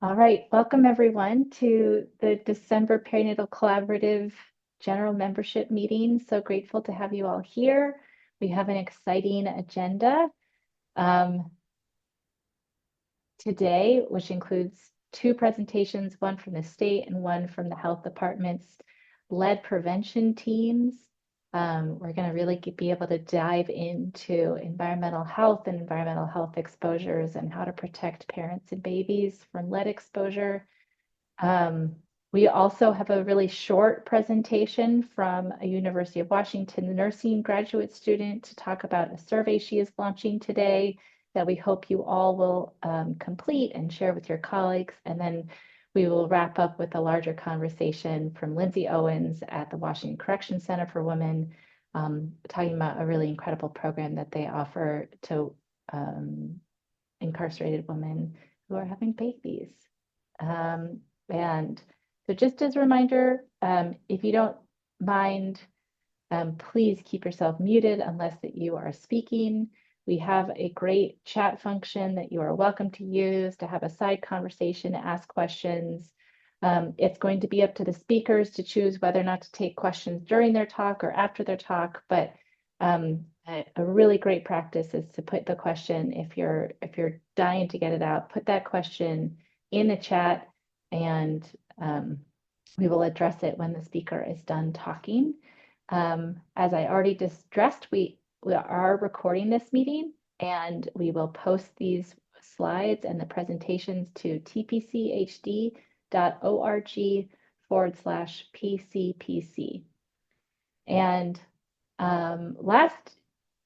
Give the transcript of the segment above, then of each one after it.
All right, welcome everyone to the December Perinatal Collaborative General Membership Meeting. So grateful to have you all here. We have an exciting agenda today, which includes two presentations, one from the state and one from the health department's lead prevention teams. We're going to really be able to dive into environmental health and environmental health exposures and how to protect parents and babies from lead exposure. We also have a really short presentation from a University of Washington nursing graduate student to talk about a survey she is launching today that we hope you all will complete and share with your colleagues. And then we will wrap up with a larger conversation from Lindsay Owens at the Washington Correction Center for Women, talking about a really incredible program that they offer to incarcerated women who are having babies. And so just as a reminder, if you don't mind, please keep yourself muted unless that you are speaking. We have a great chat function that you are welcome to use to have a side conversation, ask questions. It's going to be up to the speakers to choose whether or not to take questions during their talk or after their talk, but a really great practice is to put the question, if you're dying to get it out, put that question in the chat, and we will address it when the speaker is done talking. As I already stressed, we are recording this meeting, and we will post these slides and the presentations to tpchd.org/PCPC. And last,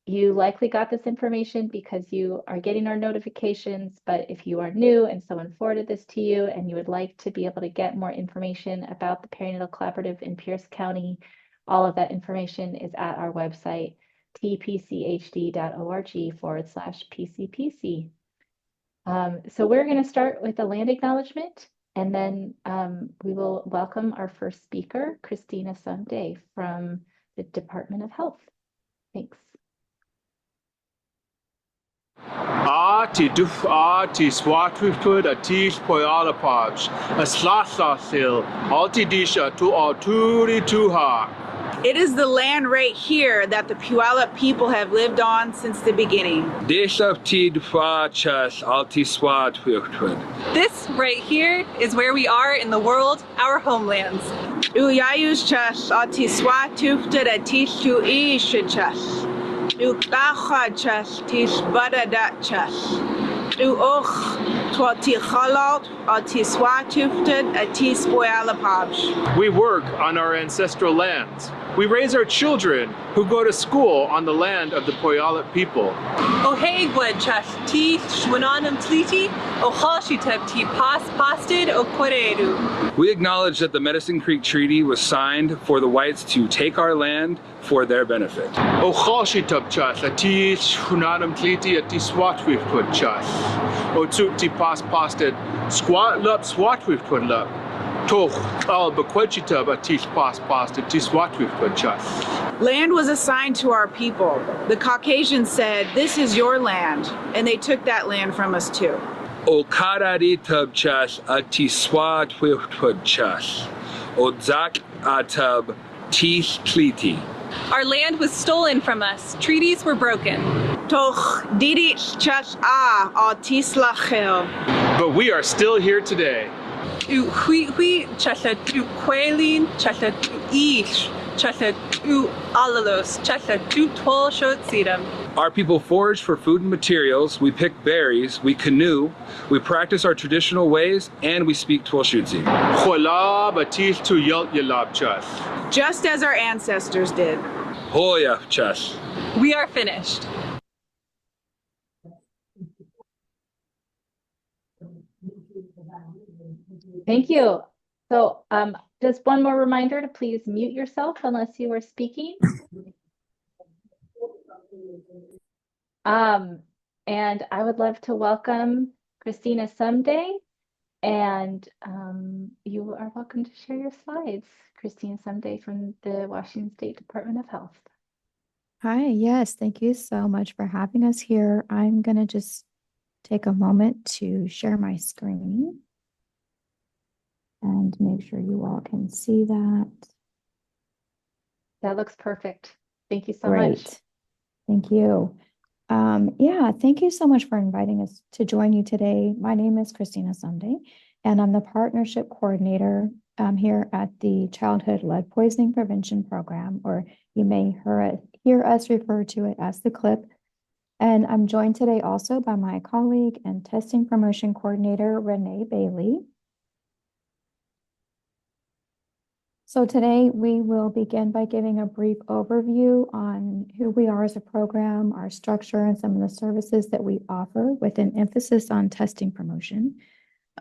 you likely got this information because you are getting our notifications, but if you are new and someone forwarded this to you and you would like to be able to get more information about the Perinatal Collaborative in Pierce County, all of that information is at our website, tpchd.org/PCPC. So we're going to start with a land acknowledgement, and then we will welcome our first speaker, Kristina Somday from the Department of Health. Thanks. Swatwiftud atis poyalapaj, a slathlasil, altidisha to alturi tuha. It is the land right here that the Puyallup people have lived on since the beginning. This right here is where we are in the world, our homelands. We work on our ancestral lands. We raise our children who go to school on the land of the Puyallup people. We acknowledge that the Medicine Creek Treaty was signed for the whites to take our land for their benefit. Land was assigned to our people. The Caucasians said, "This is your land," and they took that land from us too. Our land was stolen from us. Treaties were broken. But we are still here today. Our people forage for food and materials, we pick berries, we canoe, we practice our traditional ways, and we speak Twelshutsi. Just as our ancestors did. We are finished. Thank you. So just one more reminder to please mute yourself unless you are speaking. And I would love to welcome Kristina Somday, and you are welcome to share your slides. Kristina Somday from the Washington State Department of Health. Hi, yes, thank you so much for having us here. I'm going to just take a moment to share my screen. and make sure you all can see that. That looks perfect. Thank you so much. Great. Thank you. Yeah, thank you so much for inviting us to join you today. My name is Kristina Somday, and I'm the partnership coordinator here at the Childhood Lead Poisoning Prevention Program, or you may hear us refer to it as the CLIP. And I'm joined today also by my colleague and testing promotion coordinator, Renee Bailey. So today we will begin by giving a brief overview on who we are as a program, our structure, and some of the services that we offer with an emphasis on testing promotion.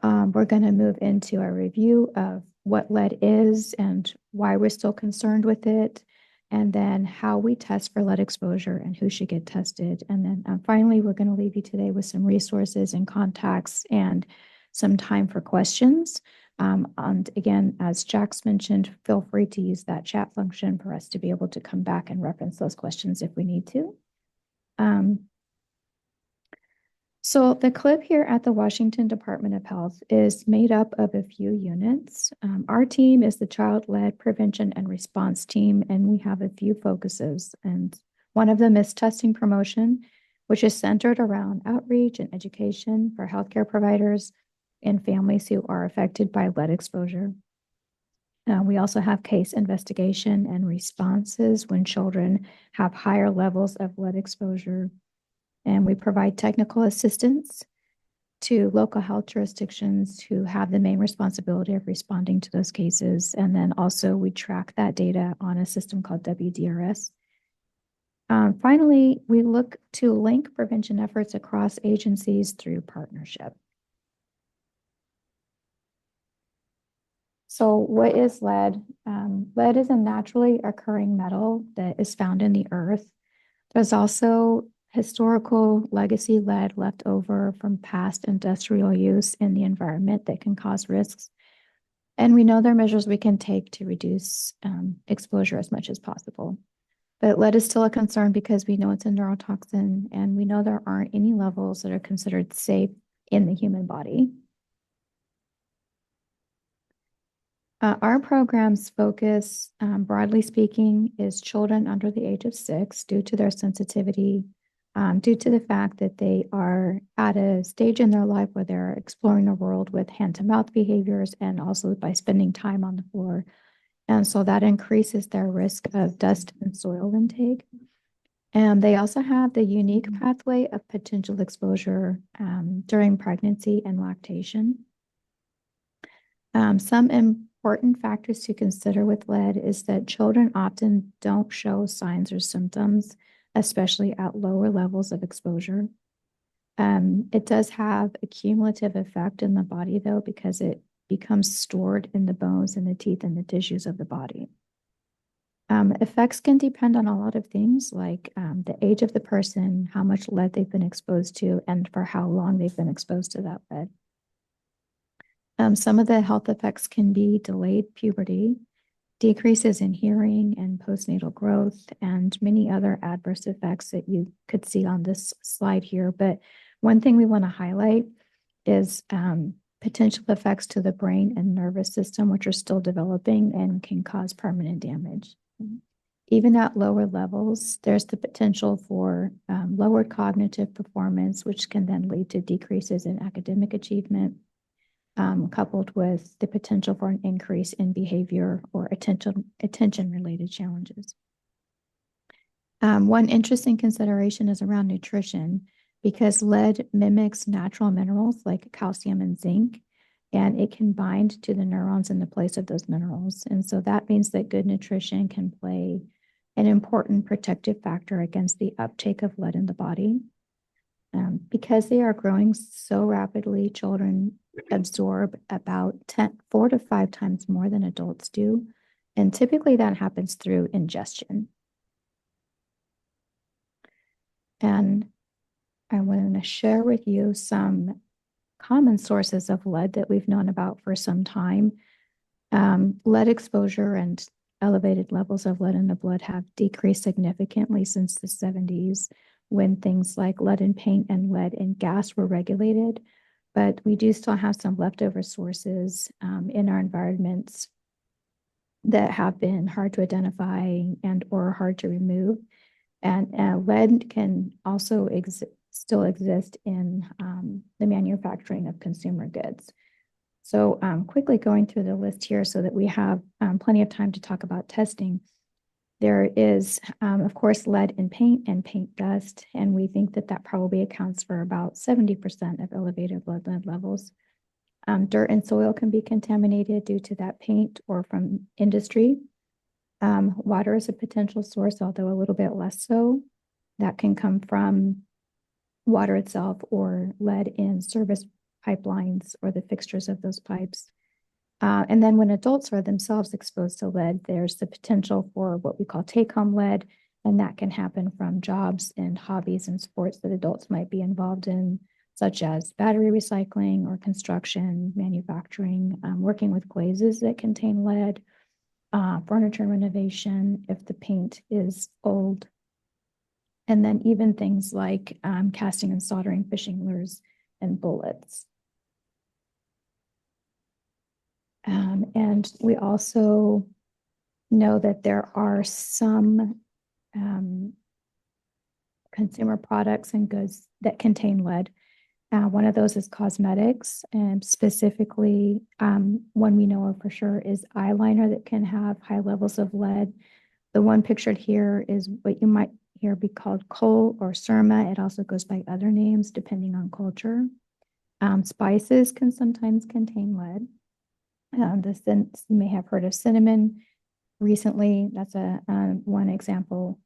We're going to move into a review of what lead is and why we're still concerned with it, and then how we test for lead exposure and who should get tested. And then finally, we're going to leave you today with some resources and contacts and some time for questions. And again, as Jax mentioned, feel free to use that chat function for us to be able to come back and reference those questions if we need to. So the CLIP here at the Washington Department of Health is made up of a few units. Our team is the Child Lead Prevention and Response Team, and we have a few focuses. And one of them is testing promotion, which is centered around outreach and education for healthcare providers and families who are affected by lead exposure. We also have case investigation and responses when children have higher levels of lead exposure. And we provide technical assistance to local health jurisdictions who have the main responsibility of responding to those cases. And then also we track that data on a system called WDRS. Finally, we look to link prevention efforts across agencies through partnership. So what is lead? Lead is a naturally occurring metal that is found in the earth. There's also historical legacy lead left over from past industrial use in the environment that can cause risks. And we know there are measures we can take to reduce exposure as much as possible. But lead is still a concern because we know it's a neurotoxin, and we know there aren't any levels that are considered safe in the human body. Our program's focus, broadly speaking, is children under the age of 6 due to their sensitivity, due to the fact that they are at a stage in their life where they're exploring the world with hand-to-mouth behaviors and also by spending time on the floor. And so that increases their risk of dust and soil intake. And they also have the unique pathway of potential exposure during pregnancy and lactation. Some important factors to consider with lead is that children often don't show signs or symptoms, especially at lower levels of exposure. It does have a cumulative effect in the body, though, because it becomes stored in the bones and the teeth and the tissues of the body. Effects can depend on a lot of things like the age of the person, how much lead they've been exposed to, and for how long they've been exposed to that lead. Some of the health effects can be delayed puberty, decreases in hearing and postnatal growth, and many other adverse effects that you could see on this slide here. But one thing we want to highlight is potential effects to the brain and nervous system, which are still developing and can cause permanent damage. Even at lower levels, there's the potential for lowered cognitive performance, which can then lead to decreases in academic achievement, coupled with the potential for an increase in behavior or attention-related challenges. One interesting consideration is around nutrition, because lead mimics natural minerals like calcium and zinc, and it can bind to the neurons in the place of those minerals. And so that means that good nutrition can play an important protective factor against the uptake of lead in the body. Because they are growing so rapidly, children absorb about 4 to 5 times more than adults do. And typically that happens through ingestion. And I want to share with you some common sources of lead that we've known about for some time. Lead exposure and elevated levels of lead in the blood have decreased significantly since the 70s, when things like lead in paint and lead in gas were regulated. but we do still have some leftover sources in our environments that have been hard to identify and or hard to remove. And lead can also still exist in the manufacturing of consumer goods. So quickly going through the list here so that we have plenty of time to talk about testing. There is, of course, lead in paint and paint dust, and we think that that probably accounts for about 70% of elevated lead levels. Dirt and soil can be contaminated due to that paint or from industry. Water is a potential source, although a little bit less so. That can come from water itself or lead in service pipelines or the fixtures of those pipes. And then when adults are themselves exposed to lead, there's the potential for what we call take-home lead, and that can happen from jobs and hobbies and sports that adults might be involved in, such as battery recycling or construction, manufacturing, working with glazes that contain lead, furniture renovation if the paint is old, and then even things like casting and soldering fishing lures and bullets. And we also know that there are some consumer products and goods that contain lead. One of those is cosmetics, and specifically one we know of for sure is eyeliner that can have high levels of lead. The one pictured here is what you might hear be called Kull or Surma. It also goes by other names depending on culture. Spices can sometimes contain lead. You may have heard of cinnamon recently. That's one example.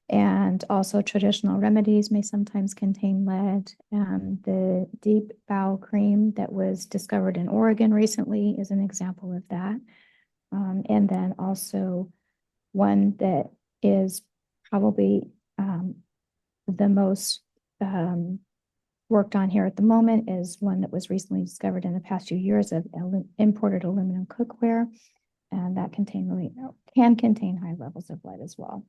And also traditional remedies may sometimes contain lead. The deep bowel cream that was discovered in Oregon recently is an example of that. And then also one that is probably the most worked on here at the moment is one that was recently discovered in the past few years of imported aluminum cookware, and that can contain high levels of lead as well.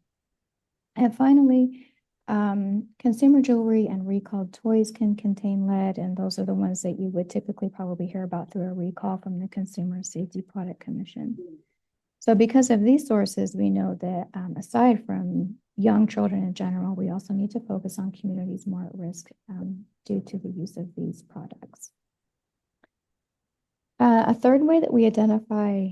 And finally, consumer jewelry and recalled toys can contain lead, and those are the ones that you would typically probably hear about through a recall from the Consumer Safety Product Commission. So because of these sources, we know that aside from young children in general, we also need to focus on communities more at risk due to the use of these products. A third way that we identify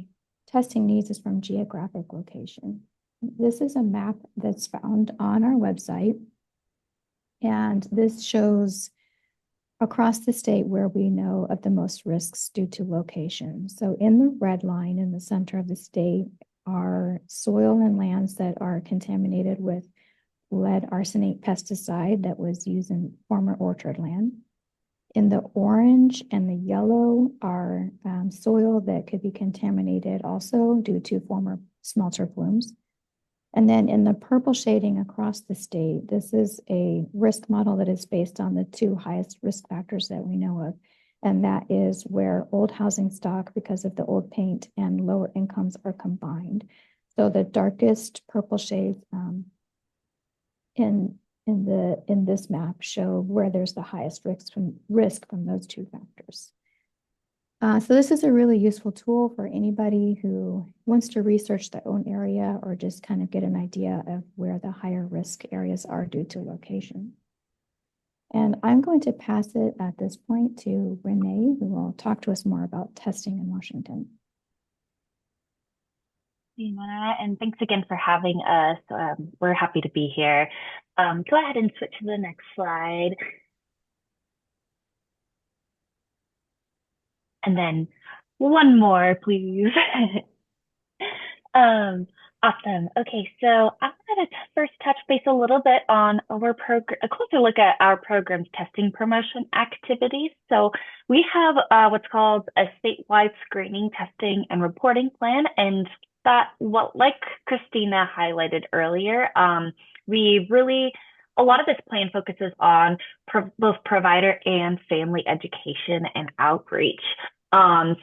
testing needs is from geographic location. This is a map that's found on our website, and this shows across the state where we know of the most risks due to location. So in the red line in the center of the state are soil and lands that are contaminated with lead arsenate pesticide that was used in former orchard land. In the orange and the yellow are soil that could be contaminated also due to former smelter plumes. And then in the purple shading across the state, this is a risk model that is based on the two highest risk factors that we know of. And that is where old housing stock, because of the old paint, and lower incomes are combined. So the darkest purple shades in this map show where there's the highest risk from those two factors. So this is a really useful tool for anybody who wants to research their own area or just kind of get an idea of where the higher risk areas are due to location. And I'm going to pass it at this point to Renee, who will talk to us more about testing in Washington. And thanks again for having us. We're happy to be here. Go ahead and switch to the next slide. And then one more, please. Awesome. Okay, so I'm going to first touch base a little bit on our program, a closer look at our program's testing promotion activities. So we have what's called a statewide screening, testing, and reporting plan, and like Kristina highlighted earlier, a lot of this plan focuses on both provider and family education and outreach.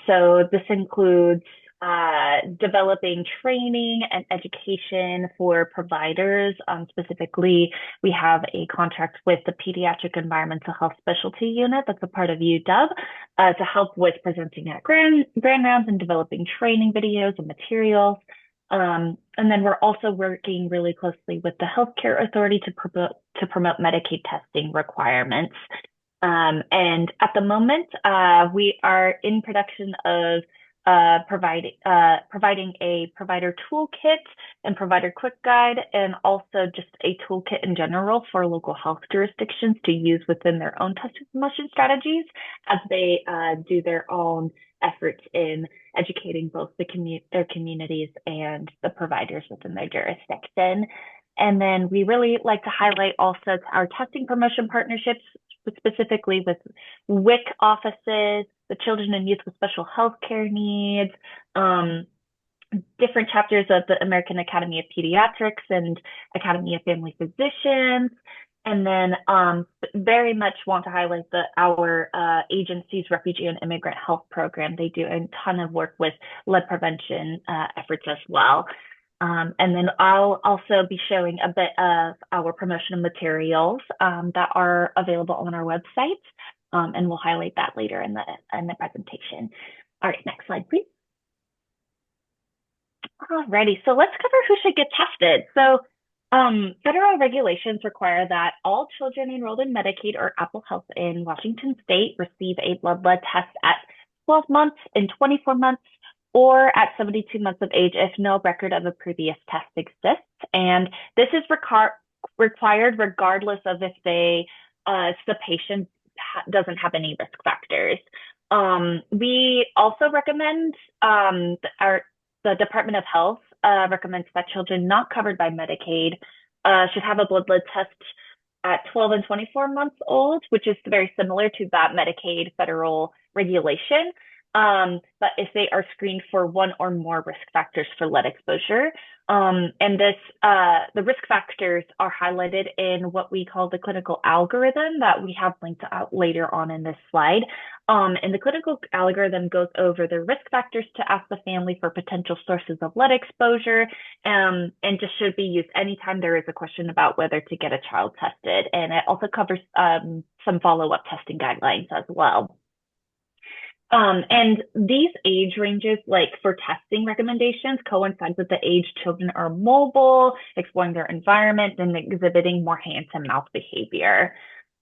So this includes developing training and education for providers. Specifically, we have a contract with the Pediatric Environmental Health Specialty Unit that's a part of UW to help with presenting at grand rounds and developing training videos and materials. And then we're also working really closely with the Healthcare Authority to promote Medicaid testing requirements. And at the moment, we are in production of providing a provider toolkit and provider quick guide, and also just a toolkit in general for local health jurisdictions to use within their own testing promotion strategies as they do their own efforts in educating both their communities and the providers within their jurisdiction. And then we really like to highlight also our testing promotion partnerships, specifically with WIC offices, the Children and Youth with Special Healthcare Needs, different chapters of the American Academy of Pediatrics and Academy of Family Physicians. And then very much want to highlight our agency's Refugee and Immigrant Health Program. They do a ton of work with lead prevention efforts as well. And then I'll also be showing a bit of our promotional materials that are available on our website, and we'll highlight that later in the presentation. All right, next slide, please. Alrighty, so let's cover who should get tested. So federal regulations require that all children enrolled in Medicaid or Apple Health in Washington State receive a blood lead test at 12 months, in 24 months, or at 72 months of age if no record of a previous test exists. And this is required regardless of if the patient doesn't have any risk factors. We also recommend, the Department of Health recommends that children not covered by Medicaid should have a blood lead test at 12 and 24 months old, which is very similar to that Medicaid federal regulation. But if they are screened for one or more risk factors for lead exposure, and the risk factors are highlighted in what we call the clinical algorithm that we have linked out later on in this slide. And the clinical algorithm goes over the risk factors to ask the family for potential sources of lead exposure, and just should be used anytime there is a question about whether to get a child tested. And it also covers some follow-up testing guidelines as well. And these age ranges, like for testing recommendations, coincide with the age children are mobile, exploring their environment, and exhibiting more hand-to-mouth behavior.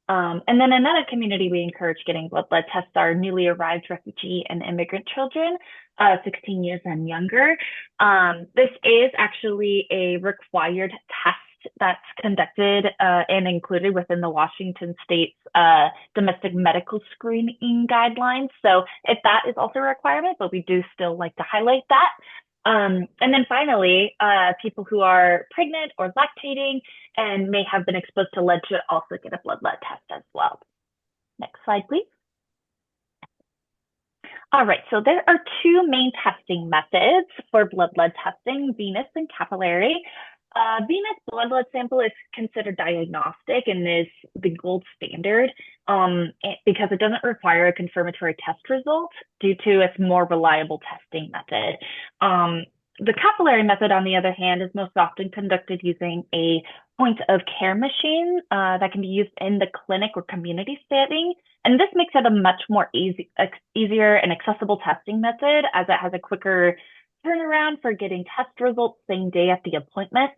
And then another community we encourage getting blood lead tests are newly arrived refugee and immigrant children, 16 years and younger. This is actually a required test that's conducted and included within the Washington State's domestic medical screening guidelines. So if that is also a requirement, but we do still like to highlight that. And then finally, people who are pregnant or lactating and may have been exposed to lead should also get a blood lead test as well. Next slide, please. All right, so there are two main testing methods for blood lead testing, venous and capillary. Venous blood lead sample is considered diagnostic and is the gold standard because it doesn't require a confirmatory test result due to its more reliable testing method. The capillary method, on the other hand, is most often conducted using a point of care machine that can be used in the clinic or community setting. And this makes it a much more easier and accessible testing method, as it has a quicker turnaround for getting test results same day at the appointment.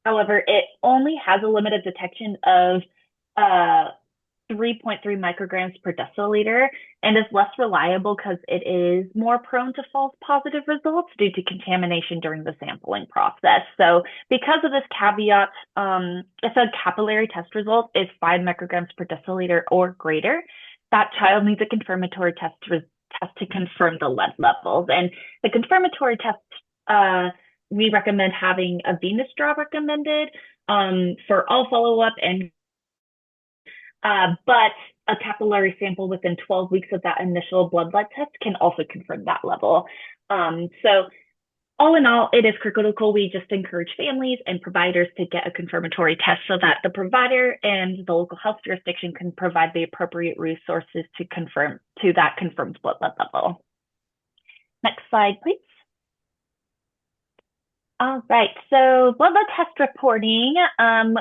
However, it only has a limited detection of 3.3 micrograms per deciliter and is less reliable because it is more prone to false positive results due to contamination during the sampling process. So because of this caveat, if a capillary test result is 5 micrograms per deciliter or greater, that child needs a confirmatory test to confirm the lead levels. And the confirmatory test, we recommend having a venous draw recommended for all follow-up, and but a capillary sample within 12 weeks of that initial blood lead test can also confirm that level. So all in all, it is critical. We just encourage families and providers to get a confirmatory test so that the provider and the local health jurisdiction can provide the appropriate resources to confirm that confirmed blood lead level. Next slide, please. All right, so blood test reporting.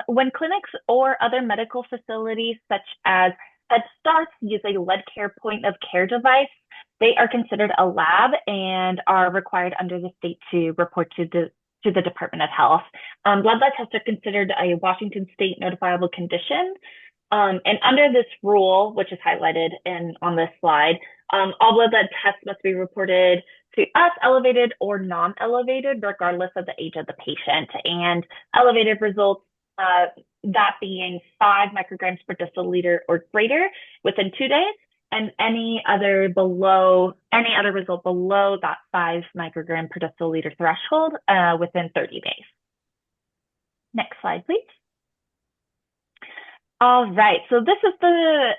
When clinics or other medical facilities such as Head Starts use a lead care point of care device, they are considered a lab and are required under the state to report to the Department of Health. Blood tests are considered a Washington state notifiable condition. And under this rule, which is highlighted on this slide, all blood tests must be reported to us, elevated or non-elevated, regardless of the age of the patient. And elevated results, that being 5 micrograms per deciliter or greater within 2 days, and any other result below that 5 microgram per deciliter threshold within 30 days. Next slide, please. All right, so this is the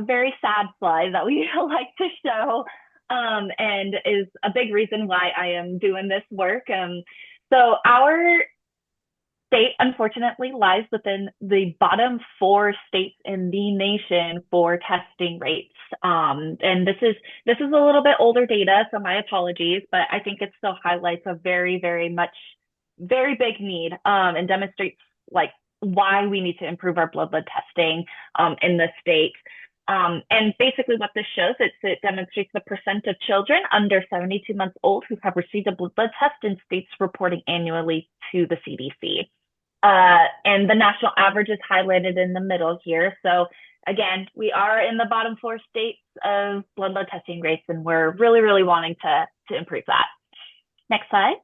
very sad slide that we like to show, and is a big reason why I am doing this work. So our state, unfortunately, lies within the bottom 4 states in the nation for testing rates. And this is a little bit older data, so my apologies, but I think it still highlights a very, very big need, and demonstrates like why we need to improve our blood testing in the state. And basically what this shows, it demonstrates the percent of children under 72 months old who have received a blood test in states reporting annually to the CDC. And the national average is highlighted in the middle here. So again, we are in the bottom 4 states of blood testing rates, and we're really, really wanting to improve that. Next slide.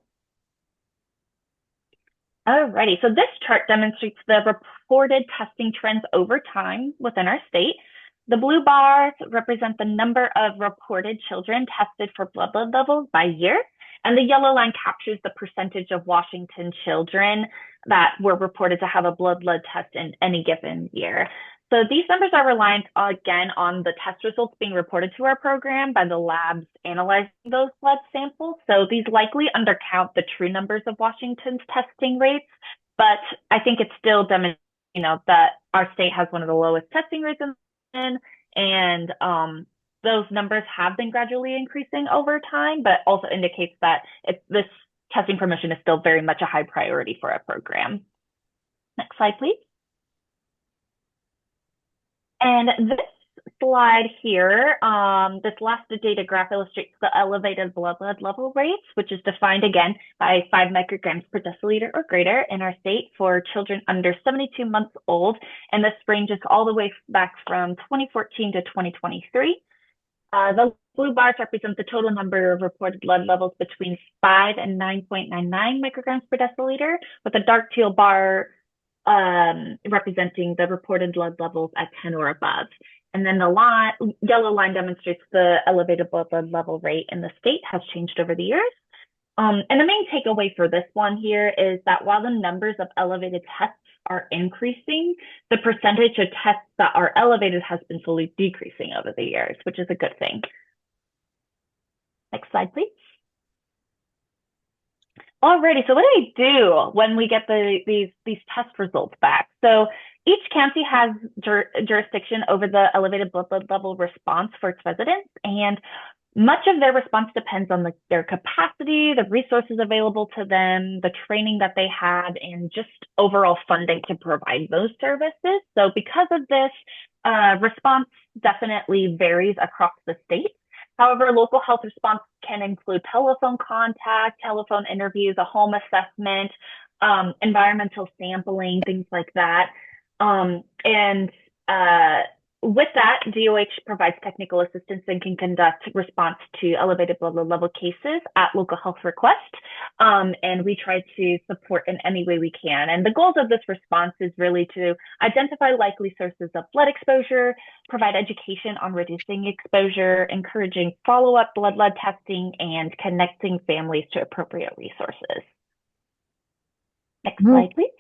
Alrighty, so this chart demonstrates the reported testing trends over time within our state. The blue bars represent the number of reported children tested for blood levels by year, and the yellow line captures the percentage of Washington children that were reported to have a blood test in any given year. So these numbers are reliant, again, on the test results being reported to our program by the labs analyzing those blood samples. So these likely undercount the true numbers of Washington's testing rates, but I think it's still demonstrating, that our state has one of the lowest testing rates and those numbers have been gradually increasing over time, but also indicates that this testing promotion is still very much a high priority for our program. Next slide, please. And this slide here, this last data graph illustrates the elevated blood level rates, which is defined again by 5 micrograms per deciliter or greater in our state for children under 72 months old. And this ranges all the way back from 2014 to 2023. The blue bars represent the total number of reported blood levels between 5 and 9.99 micrograms per deciliter, with a dark teal bar representing the reported blood levels at 10 or above. And then the yellow line demonstrates the elevated blood level rate in the state has changed over the years. And the main takeaway for this one here is that while the numbers of elevated tests are increasing, the percentage of tests that are elevated has been slowly decreasing over the years, which is a good thing. Next slide, please. Alrighty, so what do we do when we get these test results back? So each county has jurisdiction over the elevated blood level response for its residents, and much of their response depends on their capacity, the resources available to them, the training that they had, and just overall funding to provide those services. So because of this, response definitely varies across the state. However, local health response can include telephone contact, telephone interviews, a home assessment, environmental sampling, things like that. With that, DOH provides technical assistance and can conduct response to elevated blood level cases at local health request. And we try to support in any way we can. And the goals of this response is really to identify likely sources of blood exposure, provide education on reducing exposure, encouraging follow-up blood testing, and connecting families to appropriate resources. Next slide, please.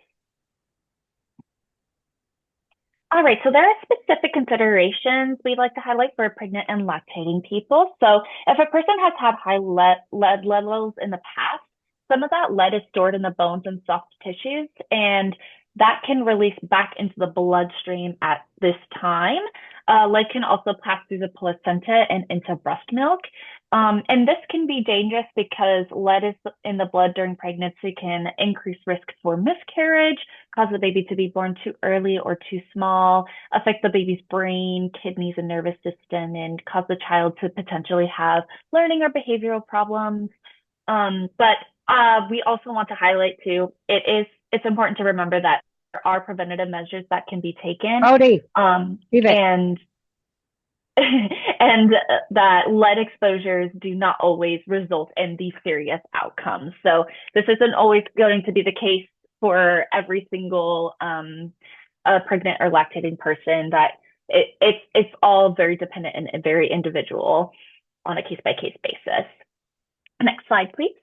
All right, so there are specific considerations we'd like to highlight for pregnant and lactating people. So if a person has had high lead levels in the past, some of that lead is stored in the bones and soft tissues, and that can release back into the bloodstream at this time. Lead can also pass through the placenta and into breast milk. And this can be dangerous because lead is in the blood during pregnancy can increase risk for miscarriage, cause the baby to be born too early or too small, affect the baby's brain, kidneys, and nervous system, and cause the child to potentially have learning or behavioral problems. But we also want to highlight too, it's important to remember that there are preventative measures that can be taken. And and that lead exposures do not always result in these serious outcomes. So this isn't always going to be the case for every single pregnant or lactating person. That it's all very dependent and very individual on a case-by-case basis. Next slide, please.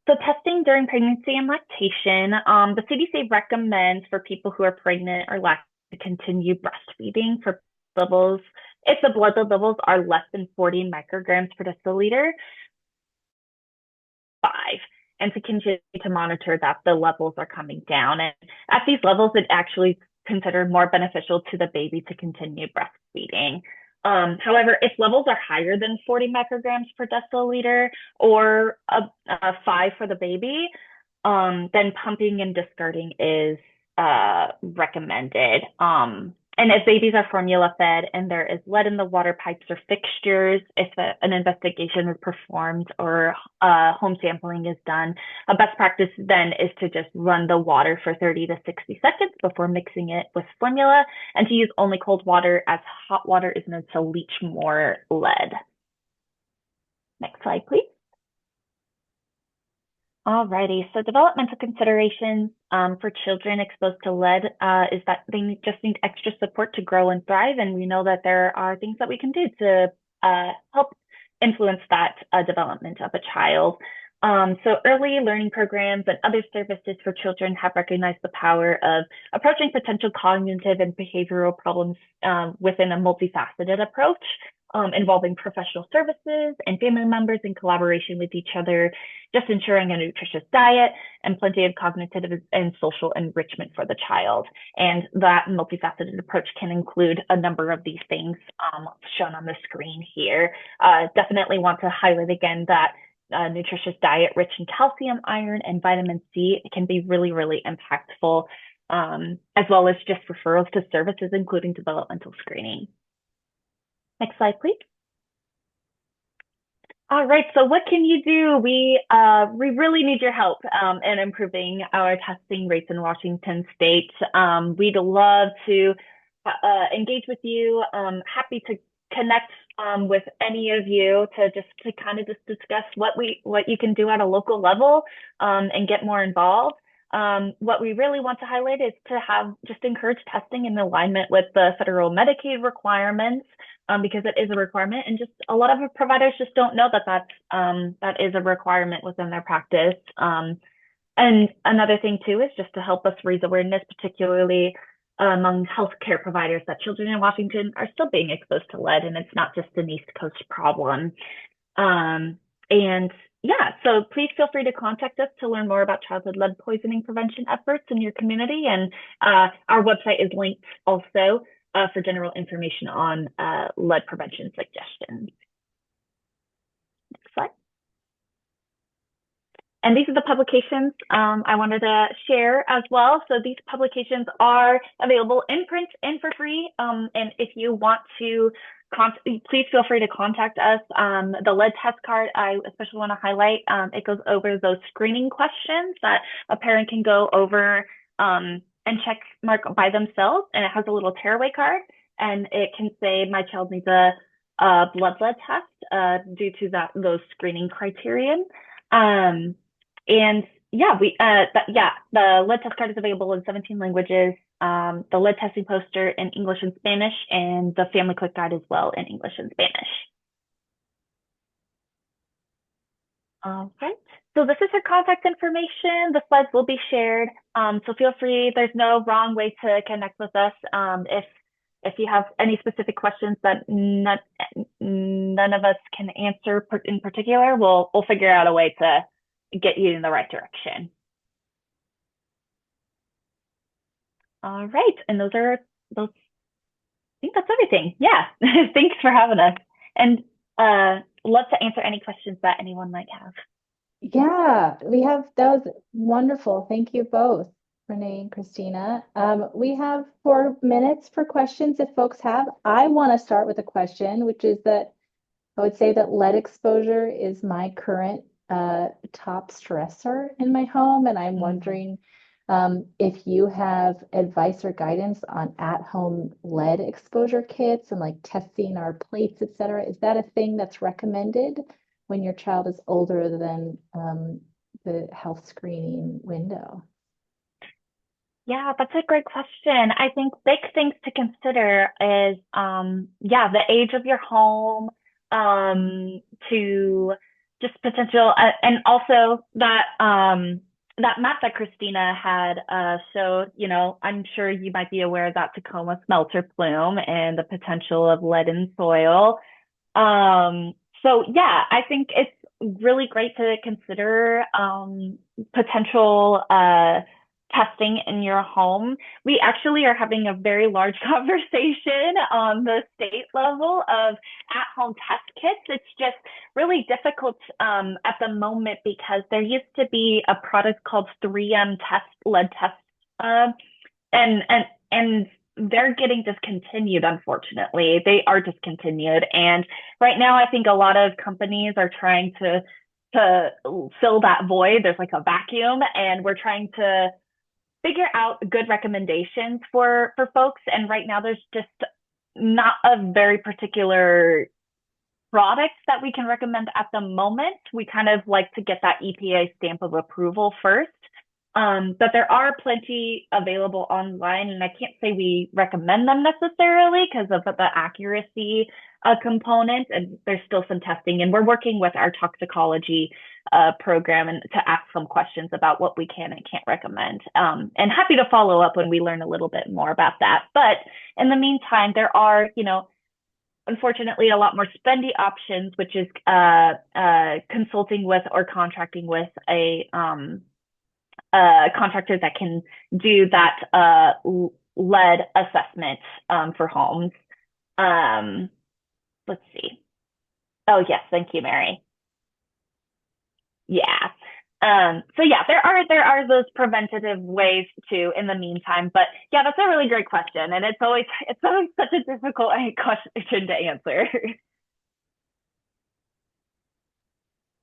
So testing during pregnancy and lactation, the CDC recommends for people who are pregnant or lactating to continue breastfeeding for levels if the blood levels are less than 40 micrograms per deciliter, 5, and to continue to monitor that the levels are coming down. And at these levels, it actually considered more beneficial to the baby to continue breastfeeding. However, if levels are higher than 40 micrograms per deciliter or 5 for the baby, then pumping and discarding is recommended. And if babies are formula fed and there is lead in the water pipes or fixtures, if an investigation is performed or home sampling is done, a best practice then is to just run the water for 30 to 60 seconds before mixing it with formula, and to use only cold water, as hot water is known to leach more lead. Next slide, please. Alrighty, so developmental considerations for children exposed to lead is that they just need extra support to grow and thrive, and we know that there are things that we can do to help influence that development of a child. So early learning programs and other services for children have recognized the power of approaching potential cognitive and behavioral problems within a multifaceted approach, involving professional services and family members in collaboration with each other, just ensuring a nutritious diet and plenty of cognitive and social enrichment for the child. And that multifaceted approach can include a number of these things shown on the screen here. Definitely want to highlight again that nutritious diet rich in calcium, iron, and vitamin C can be really, really impactful, as well as just referrals to services, including developmental screening. Next slide, please. All right, so what can you do? We really need your help in improving our testing rates in Washington State. We'd love to engage with you. Happy to connect with any of you to kind of just discuss what you can do at a local level and get more involved. What we really want to highlight is to just encourage testing in alignment with the federal Medicaid requirements, because it is a requirement, and just a lot of providers just don't know that is a requirement within their practice. And another thing too is just to help us raise awareness, particularly among healthcare providers, that children in Washington are still being exposed to lead, and it's not just an East Coast problem. And yeah, so please feel free to contact us to learn more about childhood lead poisoning prevention efforts in your community. And our website is linked also for general information on lead prevention suggestions. Next slide. And these are the publications I wanted to share as well. So these publications are available in print and for free. And if you want to, please feel free to contact us. The lead test card, I especially want to highlight, it goes over those screening questions that a parent can go over and check mark by themselves. And it has a little tearaway card, and it can say, my child needs a blood lead test due to those screening criterion. And yeah, the lead test card is available in 17 languages. The lead testing poster in English and Spanish, and the family quick guide as well in English and Spanish. All right, so this is her contact information. The slides will be shared, so feel free. There's no wrong way to connect with us. If you have any specific questions that none of us can answer in particular, we'll figure out a way to get you in the right direction. All right, and I think that's everything. Yeah, thanks for having us. And love to answer any questions that anyone might have. Yeah, that was wonderful. Thank you both, Renee and Kristina. We have 4 minutes for questions if folks have. I want to start with a question, which is that I would say that lead exposure is my current top stressor in my home, and I'm wondering if you have advice or guidance on at-home lead exposure kits and like testing our plates, et cetera. Is that a thing that's recommended when your child is older than the health screening window? Yeah, that's a great question. I think big things to consider is, yeah, the age of your home, to just potential, and also that map that Kristina had showed, I'm sure you might be aware of that Tacoma smelter plume and the potential of lead in soil. So yeah, I think it's really great to consider potential testing in your home. We actually are having a very large conversation on the state level of at-home test kits. It's just really difficult at the moment because there used to be a product called 3M lead test, and they're getting discontinued, unfortunately. They are discontinued. And right now, I think a lot of companies are trying to fill that void. There's like a vacuum, and we're trying to figure out good recommendations for folks. And right now, there's just not a very particular product that we can recommend at the moment. We kind of like to get that EPA stamp of approval first. But there are plenty available online, and I can't say we recommend them necessarily because of the accuracy component, and there's still some testing, and we're working with our toxicology program and to ask some questions about what we can and can't recommend. And happy to follow up when we learn a little bit more about that. But in the meantime, there are, unfortunately, a lot more spendy options, which is consulting with or contracting with a contractor that can do that lead assessment for homes. Let's see. Oh, yes. Thank you, Mary. Yeah. So yeah, there are those preventative ways too in the meantime. But yeah, that's a really great question. And it's always such a difficult question to answer.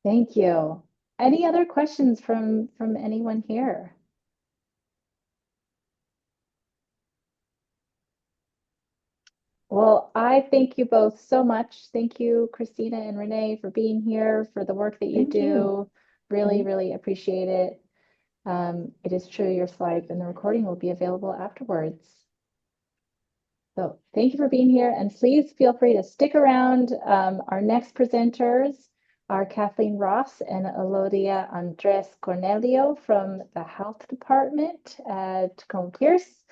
Thank you. Any other questions from anyone here? Well, I thank you both so much. Thank you, Kristina and Renee, for being here, for the work that you Thank do. you. Really, really appreciate it. It is true, your slides and the recording will be available afterwards. So thank you for being here, and please feel free to stick around. Our next presenters are Kathleen Ross and Elodia Andres Cornelio from the Health Department at Tacoma-Pierce.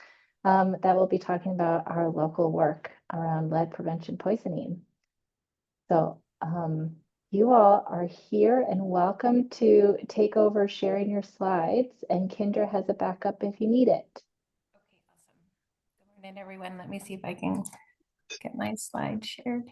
That will be talking about our local work around lead prevention poisoning. So you all are here and welcome to take over sharing your slides, and Kendra has a backup if you need it. Okay, awesome. Good morning, everyone. Let me see if I can get my slide shared.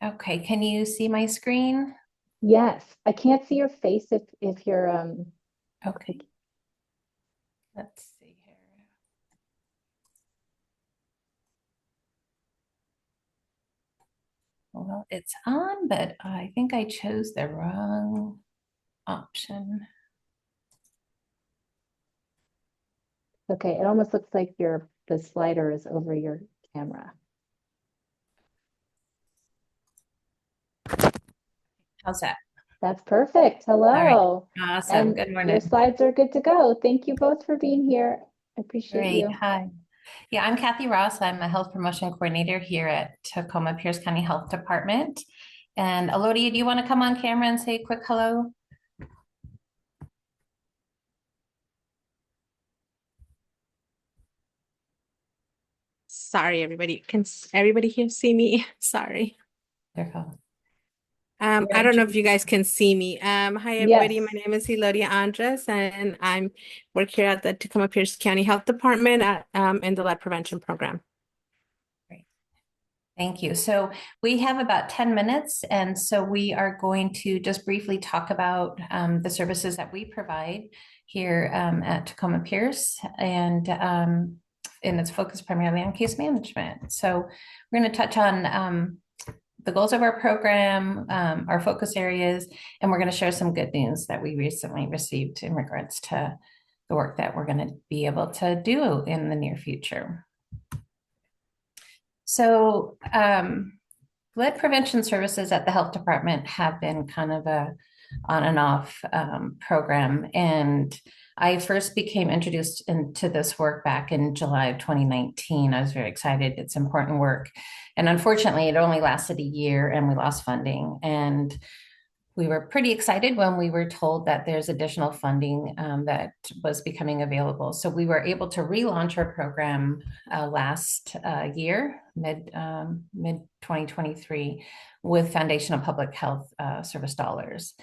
Okay, can you see my screen? Yes, I can't see your face if you're Okay. Let's see here. Well, it's on, but I think I chose the wrong option. okay. It almost looks like the slider is over your camera. How's that? That's perfect. Hello. Awesome. And Good your morning. slides are good to go. Thank you both for being here. I appreciate Great. you. Hi. Yeah, I'm Kathy Ross. I'm a health promotion coordinator here at Tacoma-Pierce County Health Department. And Elodia, do you want to come on camera and say a quick hello? Sorry, everybody. Can everybody here see me? Sorry. Wonderful. I don't know if you guys can see me. Hi everybody, Yes. my name is Elodia Andres and I'm work here at the Tacoma-Pierce County Health Department in the lead prevention program. Great. Thank you. So we have about 10 minutes, and so we are going to just briefly talk about the services that we provide here at Tacoma-Pierce, and it's focused primarily on case management. So we're going to touch on the goals of our program, our focus areas, and we're going to share some good news that we recently received in regards to the work that we're going to be able to do in the near future. So lead prevention services at the health department have been kind of a on and off program. And I first became introduced into this work back in July of 2019. I was very excited. It's important work. And unfortunately, it only lasted a year and we lost funding. And we were pretty excited when we were told that there's additional funding that was becoming available. So we were able to relaunch our program last year, mid 2023, with Foundation of Public Health service dollars.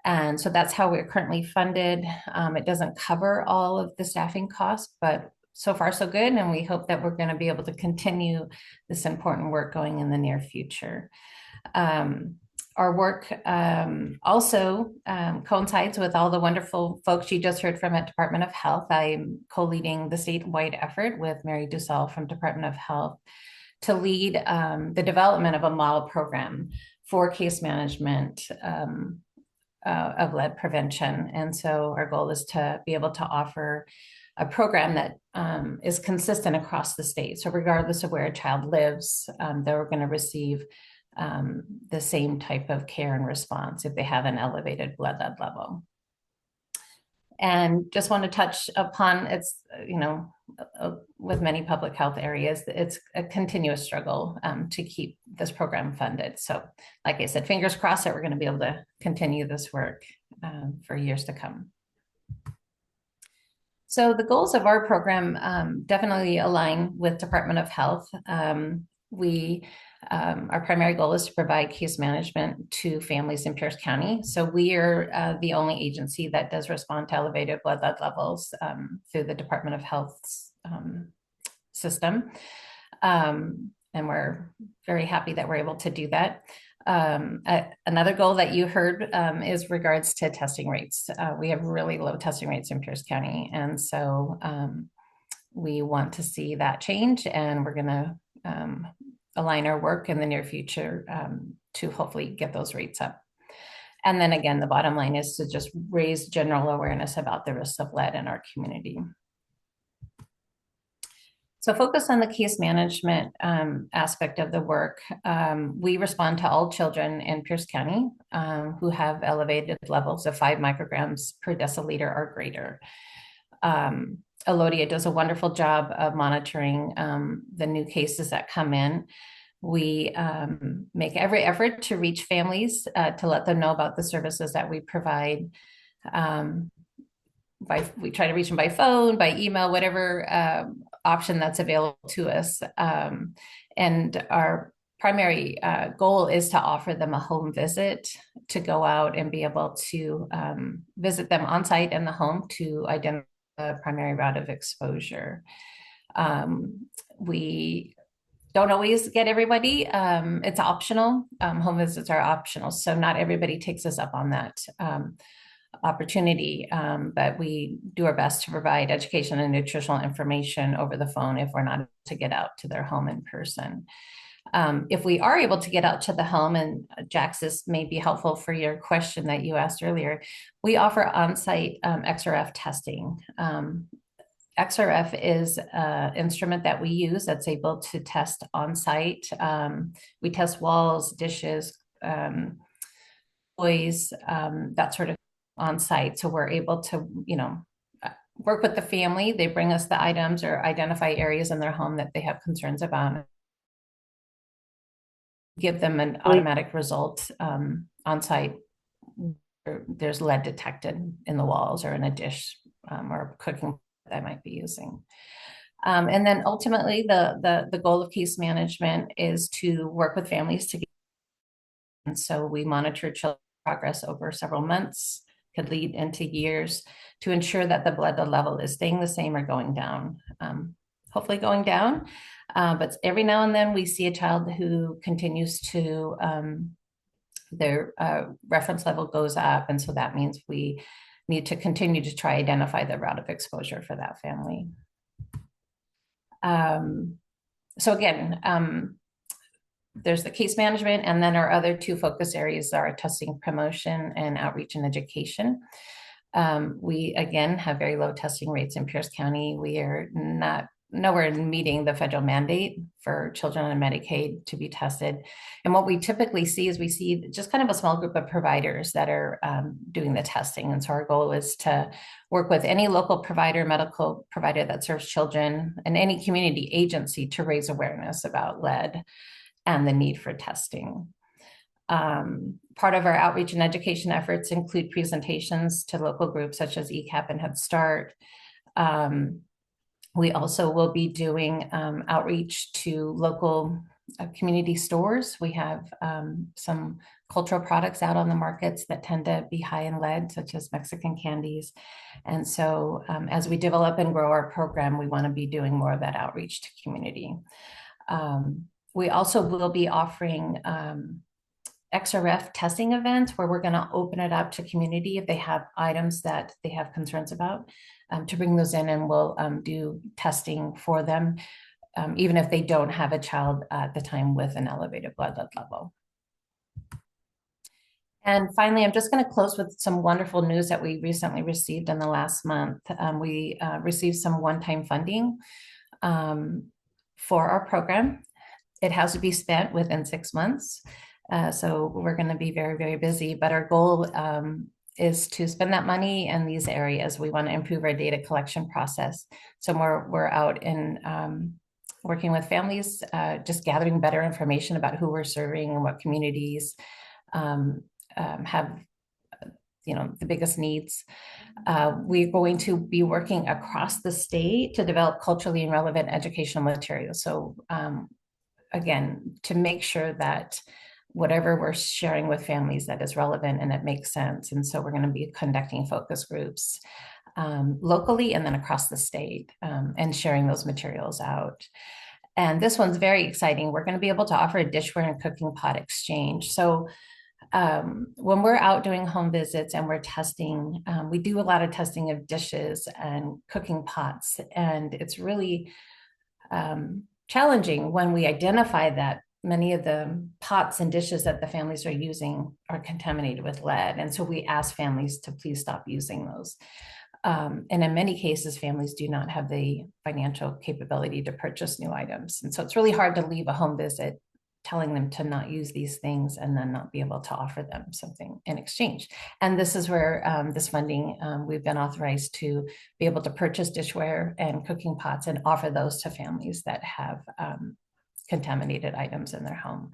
And so that's how we're currently funded. It doesn't cover all of the staffing costs, but so far so good. And we hope that we're going to be able to continue this important work going in the near future. Our work also coincides with all the wonderful folks you just heard from at Department of Health. I'm co-leading the statewide effort with Mary Dussel from Department of Health to lead the development of a model program for case management of lead prevention. And so our goal is to be able to offer a program that is consistent across the state. So regardless of where a child lives, they're going to receive the same type of care and response if they have an elevated blood lead level. And just want to touch upon it's, with many public health areas, it's a continuous struggle to keep this program funded. So like I said, fingers crossed that we're going to be able to continue this work for years to come. So the goals of our program definitely align with Department of Health. Our primary goal is to provide case management to families in Pierce County. So we are the only agency that does respond to elevated blood lead levels through the Department of Health's system. And we're very happy that we're able to do that. Another goal that you heard is regards to testing rates. We have really low testing rates in Pierce County. And so we want to see that change, and we're going to align our work in the near future to hopefully get those rates up. And then again, the bottom line is to just raise general awareness about the risks of lead in our community. So focus on the case management aspect of the work. We respond to all children in Pierce County who have elevated levels of 5 micrograms per deciliter or greater. Elodia does a wonderful job of monitoring the new cases that come in. We make every effort to reach families to let them know about the services that we provide. We try to reach them by phone, by email, whatever option that's available to us. And our primary goal is to offer them a home visit, to go out and be able to visit them on site in the home to identify the primary route of exposure. We don't always get everybody. It's optional. Home visits are optional. So not everybody takes us up on that opportunity, but we do our best to provide education and nutritional information over the phone if we're not able to get out to their home in person. If we are able to get out to the home, and Jax, this may be helpful for your question that you asked earlier, we offer on-site XRF testing. XRF is an instrument that we use that's able to test on-site. We test walls, dishes, toys, that sort of on-site. So we're able to, work with the family. They bring us the items or identify areas in their home that they have concerns about. Give them an automatic result on site. There's lead detected in the walls or in a dish or cooking that I might be using. And then ultimately, the goal of case management is to work with families to And so we monitor children's progress over several months, could lead into years, to ensure that the blood level is staying the same or going down. Hopefully going down, but every now and then we see a child who continues to, their reference level goes up. And so that means we need to continue to try identify the route of exposure for that family. So again, there's the case management, and then our other two focus areas are testing promotion and outreach and education. We, again, have very low testing rates in Pierce County. We are nowhere meeting the federal mandate for children on Medicaid to be tested. And what we typically see is we see just kind of a small group of providers that are doing the testing. And so our goal is to work with any local provider, medical provider that serves children, and any community agency to raise awareness about lead and the need for testing. Part of our outreach and education efforts include presentations to local groups such as ECAP and Head Start. We also will be doing outreach to local community stores. We have some cultural products out on the markets that tend to be high in lead, such as Mexican candies. And so as we develop and grow our program, we want to be doing more of that outreach to community. We also will be offering XRF testing events where we're going to open it up to community if they have items that they have concerns about, to bring those in, and we'll do testing for them, even if they don't have a child at the time with an elevated blood level. And finally, I'm just going to close with some wonderful news that we recently received in the last month. We received some one-time funding for our program. It has to be spent within 6 months. So we're going to be very, very busy, but our goal is to spend that money in these areas. We want to improve our data collection process. So we're out in working with families, just gathering better information about who we're serving and what communities have, the biggest needs. We're going to be working across the state to develop culturally relevant educational materials. So again, to make sure that whatever we're sharing with families that is relevant and it makes sense. And so we're going to be conducting focus groups locally and then across the state, and sharing those materials out. And this one's very exciting. We're going to be able to offer a dishware and cooking pot exchange. So when we're out doing home visits and we're testing, we do a lot of testing of dishes and cooking pots. And it's really challenging when we identify that many of the pots and dishes that the families are using are contaminated with lead. And so we ask families to please stop using those. And in many cases, families do not have the financial capability to purchase new items. And so it's really hard to leave a home visit telling them to not use these things and then not be able to offer them something in exchange. And this is where this funding, we've been authorized to be able to purchase dishware and cooking pots and offer those to families that have contaminated items in their home.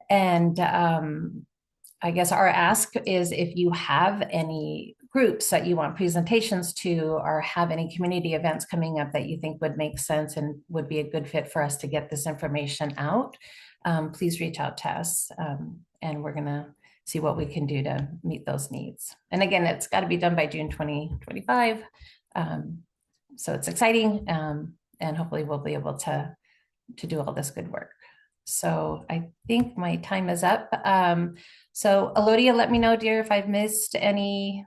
And I guess our ask is, if you have any groups that you want presentations to, or have any community events coming up that you think would make sense and would be a good fit for us to get this information out, please reach out to us, and we're going to see what we can do to meet those needs. And again, it's got to be done by June 2025. So it's exciting, and hopefully we'll be able to do all this good work. So I think my time is up. So Elodia, let me know, dear, if I've missed any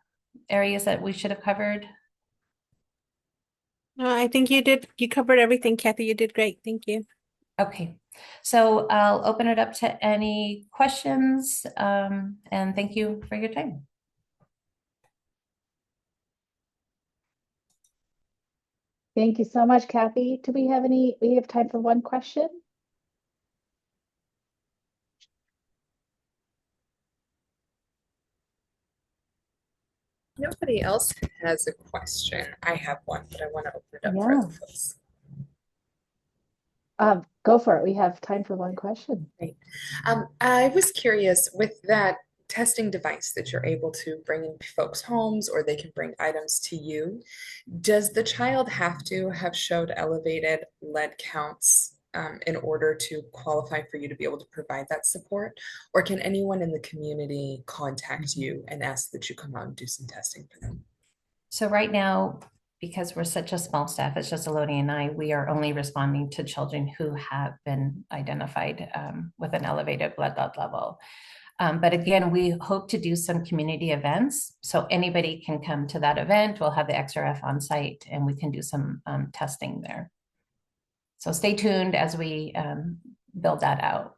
areas that we should have covered. No, I think you did. You covered everything, Kathy. You did great. Thank you. Okay, so I'll open it up to any questions, and thank you for your time. Thank you so much, Kathy. Do we have time for one question? Nobody else has a question. I have one, but I want to open it up for other folks. Go for it. We have time for one question. Great. I was curious, with that testing device that you're able to bring in folks' homes, or they can bring items to you, does the child have to have showed elevated lead counts in order to qualify for you to be able to provide that support? Or can anyone in the community contact you and ask that you come out and do some testing for them? So right now, because we're such a small staff, it's just Elodia and I, we are only responding to children who have been identified with an elevated blood level. But again, we hope to do some community events. So anybody can come to that event. We'll have the XRF on site and we can do some testing there. So stay tuned as we build that out.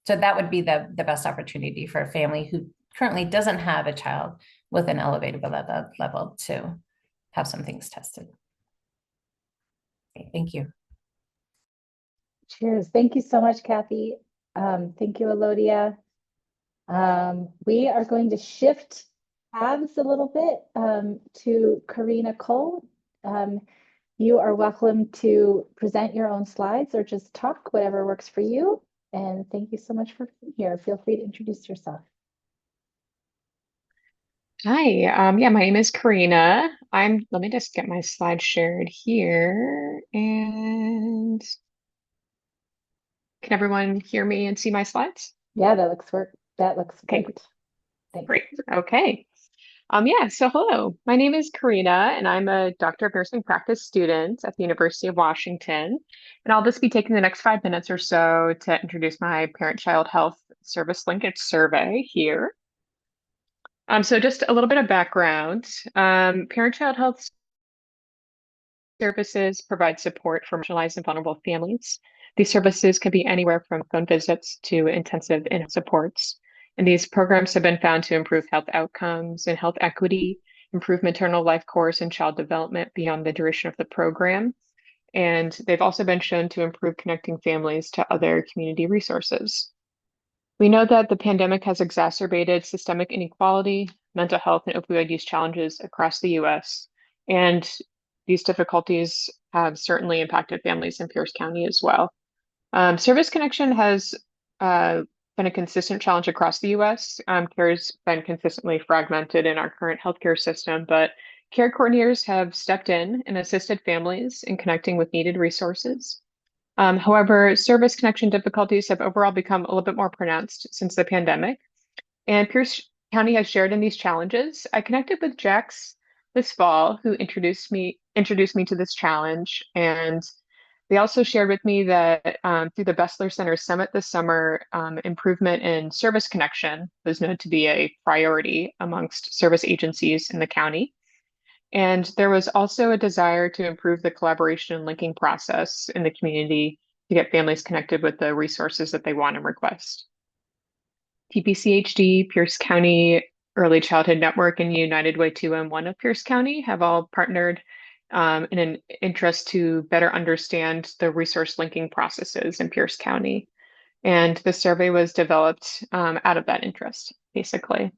So that would be the best opportunity for a family who currently doesn't have a child with an elevated blood level to have some things tested. Okay, thank you. Cheers. Thank you so much, Kathy. Thank you, Elodia. We are going to shift paths a little bit to Karina Kull. You are welcome to present your own slides or just talk, whatever works for you. And thank you so much for being here. Feel free to introduce yourself. Hi, yeah, my name is Karina. Let me just get my slide shared here. And can everyone hear me and see my slides? Yeah, that looks Okay, great. Thanks. great. Okay. Yeah, so hello. My name is Karina, and I'm a Doctor of Nursing Practice student at the University of Washington. And I'll just be taking the next 5 minutes or so to introduce my Parent-Child Health Service Linkage Survey here. So just a little bit of background. Parent-Child Health Services provide support for marginalized and vulnerable families. These services can be anywhere from phone visits to intensive in supports. And these programs have been found to improve health outcomes and health equity, improve maternal life course and child development beyond the duration of the program. And they've also been shown to improve connecting families to other community resources. We know that the pandemic has exacerbated systemic inequality, mental health, and opioid use challenges across the US. And these difficulties have certainly impacted families in Pierce County as well. Service connection has been a consistent challenge across the US. Care has been consistently fragmented in our current healthcare system, but care coordinators have stepped in and assisted families in connecting with needed resources. However, service connection difficulties have overall become a little bit more pronounced since the pandemic. And Pierce County has shared in these challenges. I connected with Jax this fall, who introduced me to this challenge. And they also shared with me that through the Bessler Center Summit this summer, improvement in service connection was known to be a priority amongst service agencies in the county. And there was also a desire to improve the collaboration and linking process in the community to get families connected with the resources that they want and request. TPCHD, Pierce County Early Childhood Network, and United Way 2M1 of Pierce County have all partnered in an interest to better understand the resource linking processes in Pierce County. And the survey was developed out of that interest, basically.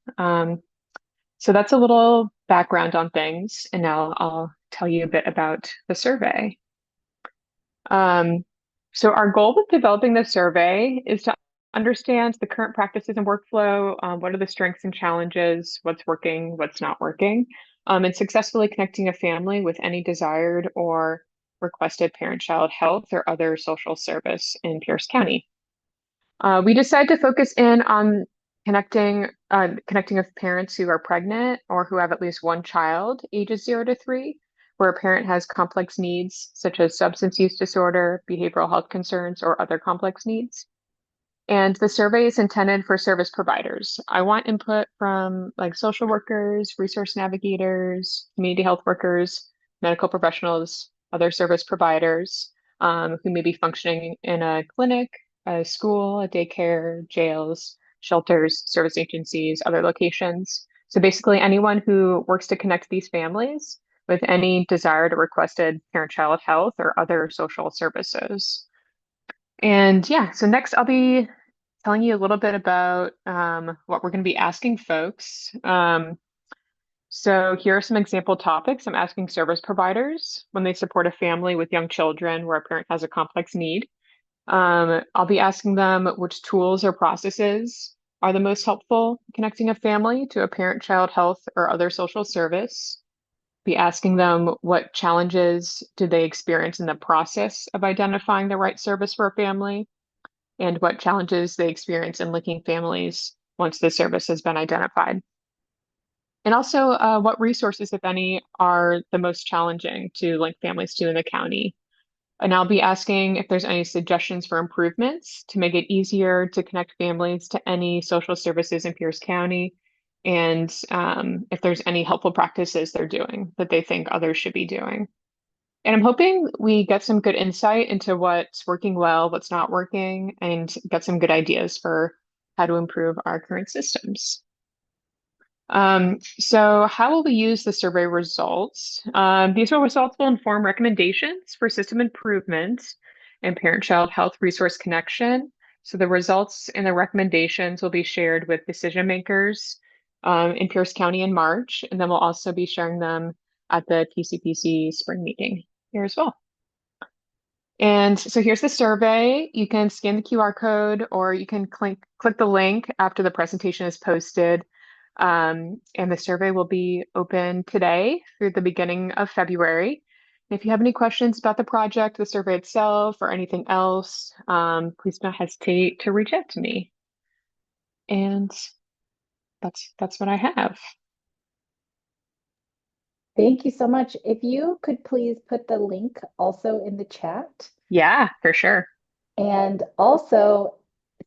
So that's a little background on things, and now I'll tell you a bit about the survey. So our goal with developing the survey is to understand the current practices and workflow, what are the strengths and challenges, what's working, what's not working, and successfully connecting a family with any desired or requested parent-child health or other social service in Pierce County. We decided to focus in on connecting with parents who are pregnant or who have at least one child, ages 0 to 3, where a parent has complex needs such as substance use disorder, behavioral health concerns, or other complex needs. And the survey is intended for service providers. I want input from like social workers, resource navigators, community health workers, medical professionals, other service providers who may be functioning in a clinic, a school, a daycare, jails, shelters, service agencies, other locations. So basically anyone who works to connect these families with any desired or requested parent-child health or other social services. And yeah, so next I'll be telling you a little bit about what we're going to be asking folks. So here are some example topics I'm asking service providers when they support a family with young children where a parent has a complex need. I'll be asking them which tools or processes are the most helpful connecting a family to a parent-child health or other social service. be asking them what challenges did they experience in the process of identifying the right service for a family, and what challenges they experience in linking families once the service has been identified. And also, what resources, if any, are the most challenging to link families to in the county. And I'll be asking if there's any suggestions for improvements to make it easier to connect families to any social services in Pierce County, and if there's any helpful practices they're doing that they think others should be doing. And I'm hoping we get some good insight into what's working well, what's not working, and get some good ideas for how to improve our current systems. So how will we use the survey results? These results will inform recommendations for system improvements and parent-child health resource connection. So the results and the recommendations will be shared with decision makers in Pierce County in March, and then we'll also be sharing them at the PCPC spring meeting here as well. And so here's the survey. You can scan the QR code, or you can click the link after the presentation is posted. And the survey will be open today through the beginning of February. If you have any questions about the project, the survey itself, or anything else, please don't hesitate to reach out to me. And that's what I have. Thank you so much. If you could please put the link also in the chat. Yeah, for sure. And also,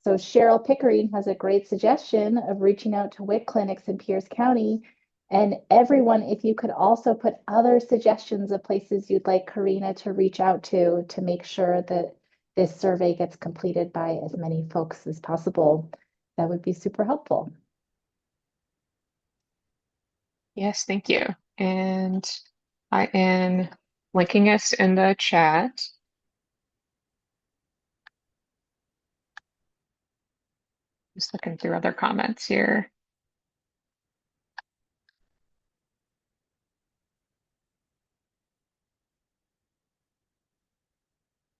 so Cheryl Pickering has a great suggestion of reaching out to WIC clinics in Pierce County. And everyone, if you could also put other suggestions of places you'd like Karina to reach out to make sure that this survey gets completed by as many folks as possible, that would be super helpful. Yes, thank you. And I am linking us in the chat. Just looking through other comments here.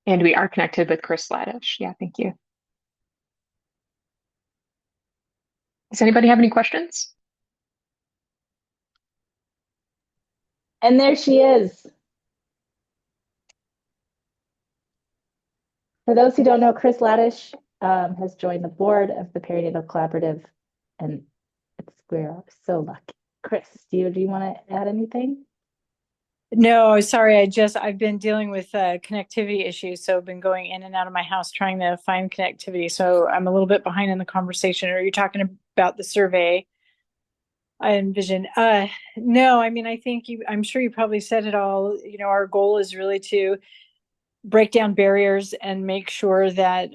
And we are connected with Chris Laddish. Yeah, thank you. Does anybody have any questions? And there she is. For those who don't know, Chris Laddish has joined the board of the Perinatal Collaborative, and we're so lucky. Chris, do you want to add anything? No, sorry. I've been dealing with connectivity issues. So I've been going in and out of my house trying to find connectivity. So I'm a little bit behind in the conversation. Are you talking about the survey? I envision. No, I mean, I'm sure you probably said it all. You know, our goal is really to break down barriers and make sure that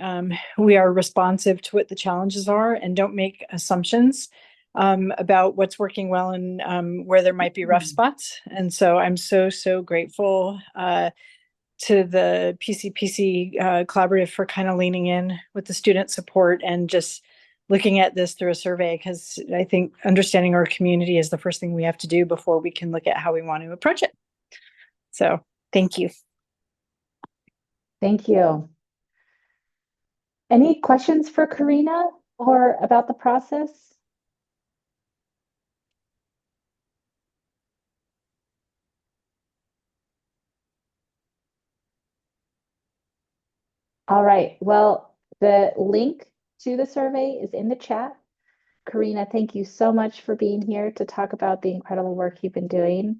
we are responsive to what the challenges are and don't make assumptions about what's working well and where there might be rough spots. And so I'm so grateful to the PCPC collaborative for kind of leaning in with the student support and just looking at this through a survey, because I think understanding our community is the first thing we have to do before we can look at how we want to approach it. So thank you. Thank you. Any questions for Karina or about the process? All right. Well, the link to the survey is in the chat. Karina, thank you so much for being here to talk about the incredible work you've been doing.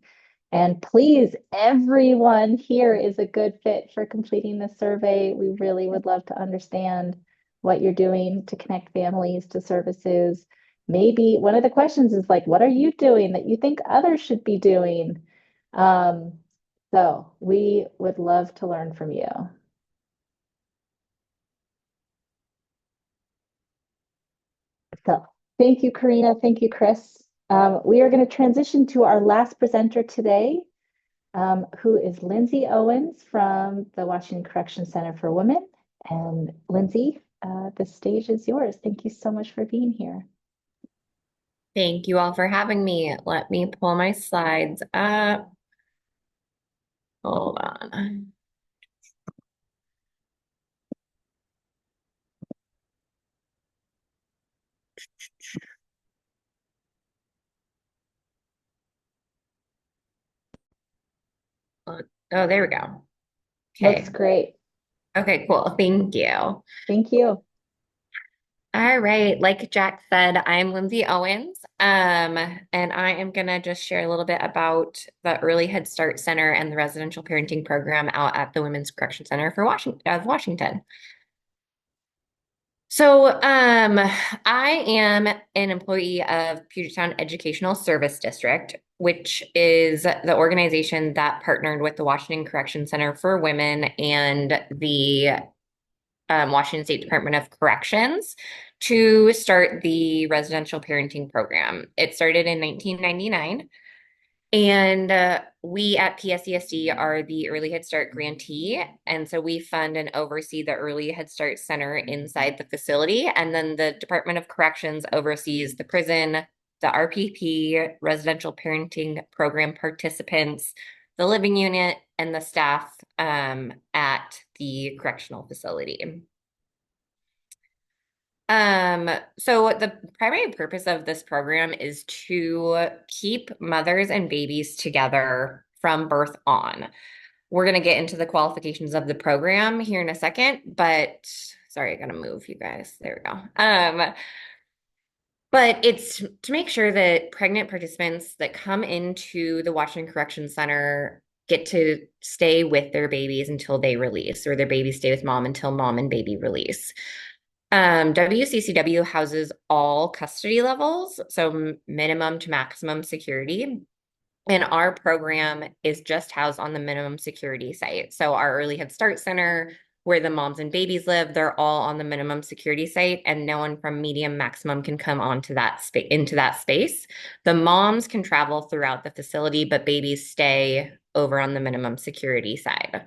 And please, everyone here is a good fit for completing the survey. We really would love to understand what you're doing to connect families to services. Maybe one of the questions is like, what are you doing that you think others should be doing? So we would love to learn from you. So thank you, Karina. Thank you, Chris. We are going to transition to our last presenter today, who is Lindsay Owens from the Washington Correction Center for Women. And Lindsay, the stage is yours. Thank you so much for being here. Thank you all for having me. Let me pull my slides up. Hold on. Oh, there we go. Looks Okay. great. Okay, cool. Thank you. Thank you. All right. Like Jack said, I'm Lindsay Owens. And I am gonna just share a little bit about the Early Head Start Center and the residential parenting program out at the Women's Correction Center for Washington. So, I am an employee of Puget Sound Educational Service District, which is the organization that partnered with the Washington Correction Center for Women and the Washington State Department of Corrections to start the residential parenting program. It started in 1999. And we at PSESD are the Early Head Start grantee. And so we fund and oversee the Early Head Start Center inside the facility. And then the Department of Corrections oversees the prison, the RPP, residential parenting program participants, the living unit, and the staff at the correctional facility. So the primary purpose of this program is to keep mothers and babies together from birth on. We're going to get into the qualifications of the program here in a second, but sorry, I got to move you guys. There we go. But it's to make sure that pregnant participants that come into the Washington Correction Center get to stay with their babies until they release, or their babies stay with mom until mom and baby release. WCCW houses all custody levels, so minimum to maximum security. And our program is just housed on the minimum security site. So our Early Head Start Center, where the moms and babies live, they're all on the minimum security site, and no one from medium maximum can come onto that into that space. The moms can travel throughout the facility, but babies stay over on the minimum security side.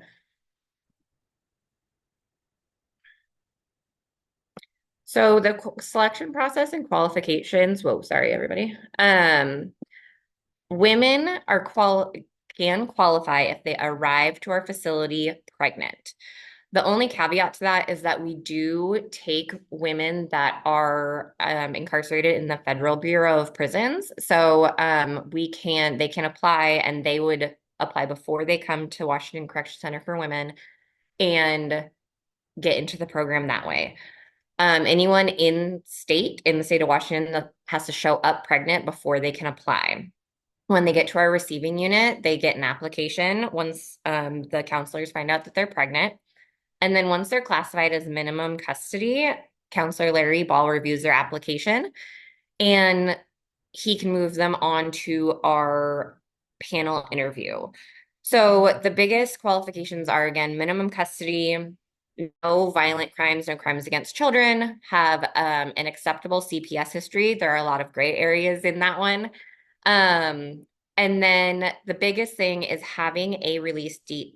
So the selection process and qualifications, whoa, sorry, everybody. Women can qualify if they arrive to our facility pregnant. The only caveat to that is that we do take women that are incarcerated in the Federal Bureau of Prisons. So they can apply, and they would apply before they come to Washington Correction Center for Women and get into the program that way. Anyone in the state of Washington that has to show up pregnant before they can apply. When they get to our receiving unit, they get an application once the counselors find out that they're pregnant. And then once they're classified as minimum custody, Counselor Larry Ball reviews their application, and he can move them on to our panel interview. So the biggest qualifications are, again, minimum custody, no violent crimes, no crimes against children, have an acceptable CPS history. There are a lot of gray areas in that one. And then the biggest thing is having a release date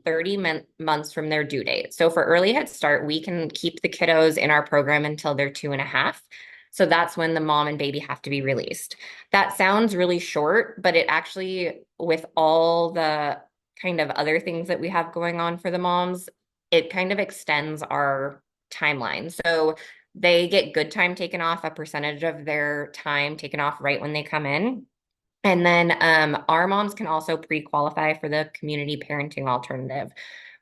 30 months from their due date. So for Early Head Start, we can keep the kiddos in our program until they're 2.5. So that's when the mom and baby have to be released. That sounds really short, but it actually, with all the kind of other things that we have going on for the moms, it kind of extends our timeline. So they get good time taken off, a percentage of their time taken off right when they come in. And then our moms can also pre-qualify for the community parenting alternative,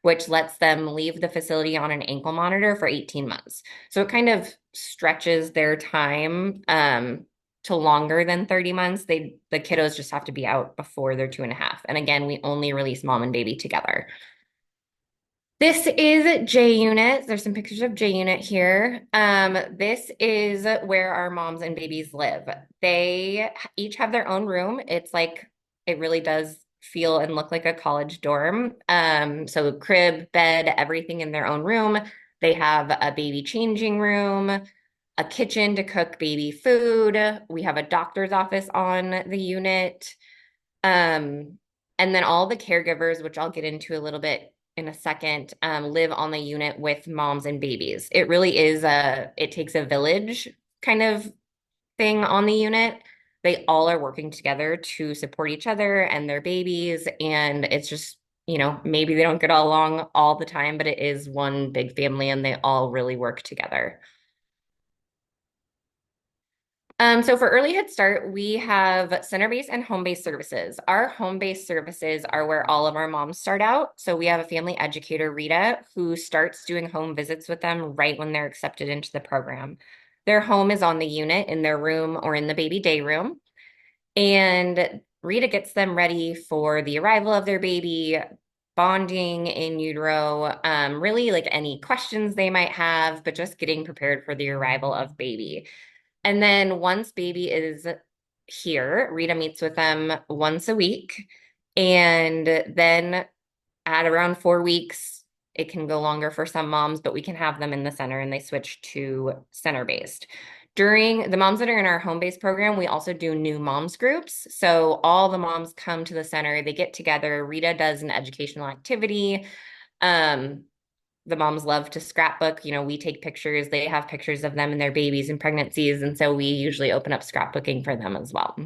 which lets them leave the facility on an ankle monitor for 18 months. So it kind of stretches their time to longer than 30 months. The kiddos just have to be out before they're 2.5. And again, we only release mom and baby together. This is J Unit. There's some pictures of J Unit here. This is where our moms and babies live. They each have their own room. It's like, it really does feel and look like a college dorm. So crib, bed, everything in their own room. They have a baby changing room, a kitchen to cook baby food. We have a doctor's office on the unit. And then all the caregivers, which I'll get into a little bit in a second, live on the unit with moms and babies. It really is it takes a village kind of thing on the unit. They all are working together to support each other and their babies. And it's just, maybe they don't get along all the time, but it is one big family and they all really work together. So for early Head Start, we have center-based and home-based services. Our home-based services are where all of our moms start out. So we have a family educator, Rita, who starts doing home visits with them right when they're accepted into the program. Their home is on the unit in their room or in the baby day room. And Rita gets them ready for the arrival of their baby, bonding in utero, really like any questions they might have, but just getting prepared for the arrival of baby. And then once baby is here, Rita meets with them once a week. And then at around 4 weeks, it can go longer for some moms, but we can have them in the center and they switch to center-based. During the moms that are in our home-based program, we also do new moms groups. So all the moms come to the center, they get together. Rita does an educational activity. The moms love to scrapbook. We take pictures. They have pictures of them and their babies and pregnancies. And so we usually open up scrapbooking for them as well.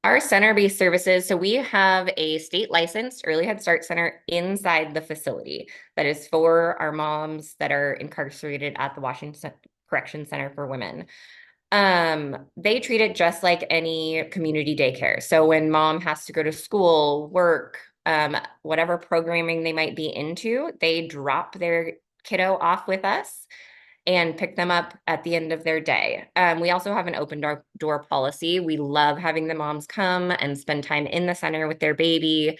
Our center-based services, so we have a state licensed early Head Start center inside the facility that is for our moms that are incarcerated at the Washington Correction Center for Women. They treat it just like any community daycare. So when mom has to go to school, work, whatever programming they might be into, they drop their kiddo off with us and pick them up at the end of their day. We also have an open door policy. We love having the moms come and spend time in the center with their baby.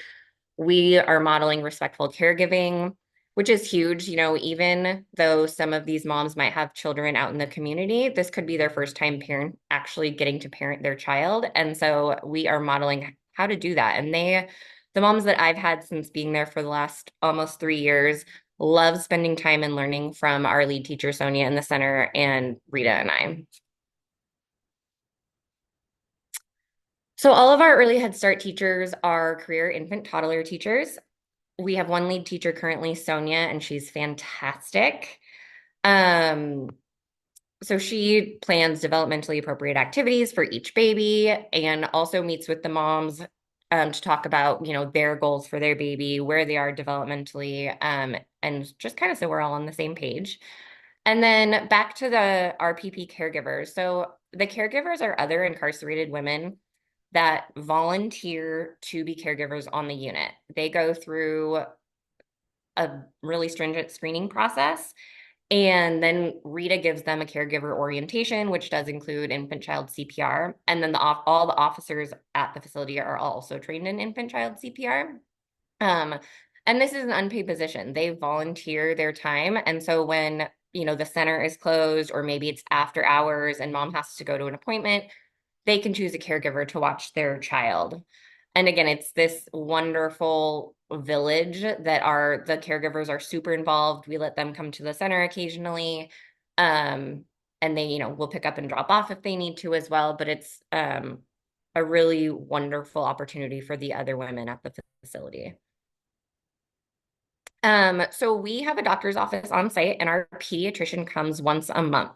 We are modeling respectful caregiving, which is huge. Even though some of these moms might have children out in the community, this could be their first time parent actually getting to parent their child. And so we are modeling how to do that. And the moms that I've had since being there for the last almost 3 years, love spending time and learning from our lead teacher, Sonia, in the center, and Rita and I. So all of our early Head Start teachers are career infant toddler teachers. We have one lead teacher currently, Sonia, and she's fantastic. So she plans developmentally appropriate activities for each baby and also meets with the moms to talk about, their goals for their baby, where they are developmentally, and just kind of so we're all on the same page. And then back to the RPP caregivers. So the caregivers are other incarcerated women that volunteer to be caregivers on the unit. They go through a really stringent screening process. And then Rita gives them a caregiver orientation, which does include infant child CPR. And then all the officers at the facility are also trained in infant child CPR. And this is an unpaid position. They volunteer their time. And so when, the center is closed or maybe it's after hours and mom has to go to an appointment, they can choose a caregiver to watch their child. And again, it's this wonderful village that the caregivers are super involved. We let them come to the center occasionally. And they, will pick up and drop off if they need to as well. But it's a really wonderful opportunity for the other women at the facility. So we have a doctor's office on site and our pediatrician comes once a month.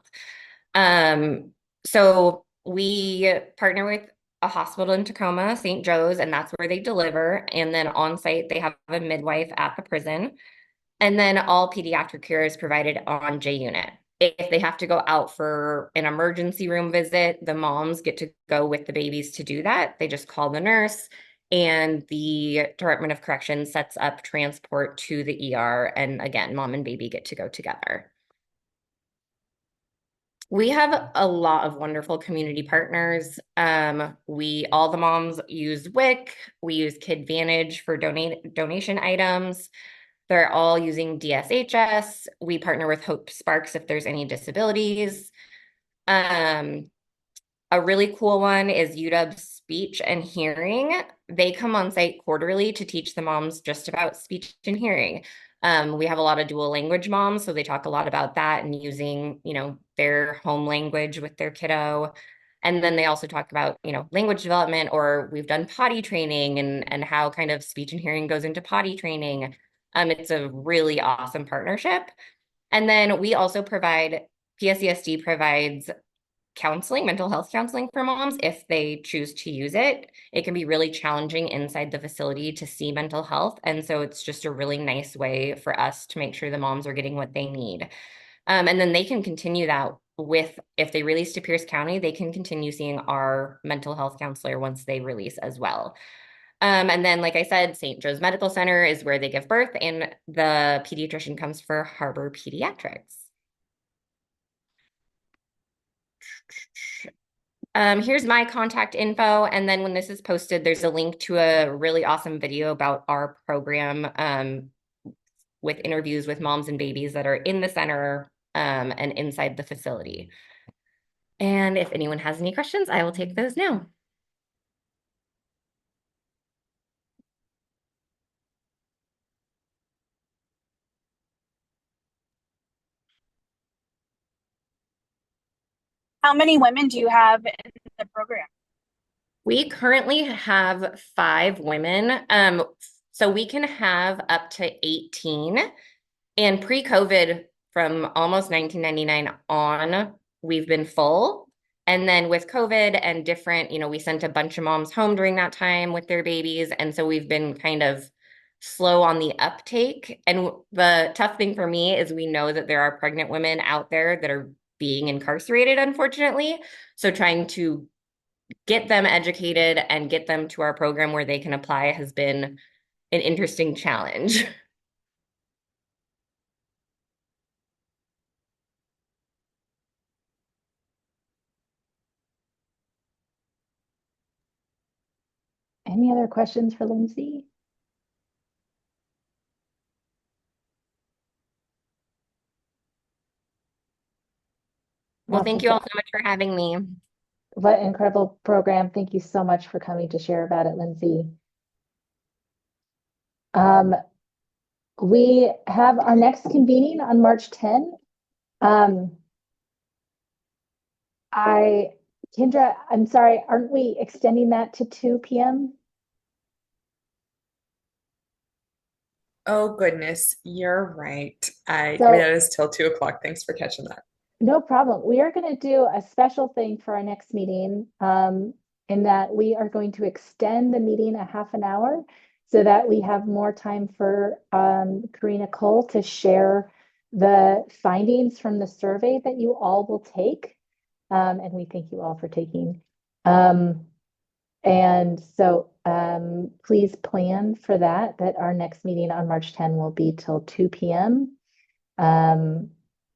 So we partner with a hospital in Tacoma, St. Joe's, and that's where they deliver. And then on site, they have a midwife at the prison. And then all pediatric care is provided on J unit. If they have to go out for an emergency room visit, the moms get to go with the babies to do that. They just call the nurse and the Department of Corrections sets up transport to the ER. And again, mom and baby get to go together. We have a lot of wonderful community partners. All the moms use WIC. We use KidVantage for donation items. They're all using DSHS. We partner with Hope Sparks if there's any disabilities. A really cool one is UW Speech and Hearing. They come on site quarterly to teach the moms just about speech and hearing. We have a lot of dual language moms, so they talk a lot about that and using, their home language with their kiddo. And then they also talk about, language development, or we've done potty training and how kind of speech and hearing goes into potty training. It's a really awesome partnership. And then we also PSESD provides counseling, mental health counseling for moms if they choose to use it. It can be really challenging inside the facility to see mental health. And so it's just a really nice way for us to make sure the moms are getting what they need. And then they can continue that with, if they release to Pierce County, they can continue seeing our mental health counselor once they release as well. And then, like I said, St. Joe's Medical Center is where they give birth, and the pediatrician comes for Harbor Pediatrics. Here's my contact info. And then when this is posted, there's a link to a really awesome video about our program with interviews with moms and babies that are in the center and inside the facility. And if anyone has any questions, I will take those now. How many women do you have in the program? We currently have 5 women. So we can have up to 18. And pre-COVID, from almost 1999 on, we've been full. And then with COVID and different, we sent a bunch of moms home during that time with their babies. And so we've been kind of slow on the uptake. And the tough thing for me is we know that there are pregnant women out there that are being incarcerated, unfortunately. So trying to get them educated and get them to our program where they can apply has been an interesting challenge. Any other questions for Lindsay? Well, thank you all so much for having me. What an incredible program. Thank you so much for coming to share about it, Lindsay. We have our next convening on March 10. Kendra, I'm sorry, aren't we extending that to 2 p.m.? Oh goodness, you're right. That is till 2 o'clock. Thanks for catching that. No problem. We are going to do a special thing for our next meeting, in that we are going to extend the meeting a half an hour so that we have more time for Karina Kull to share the findings from the survey that you all will take. And we thank you all for taking. And so please plan for that our next meeting on March 10 will be till 2 p.m.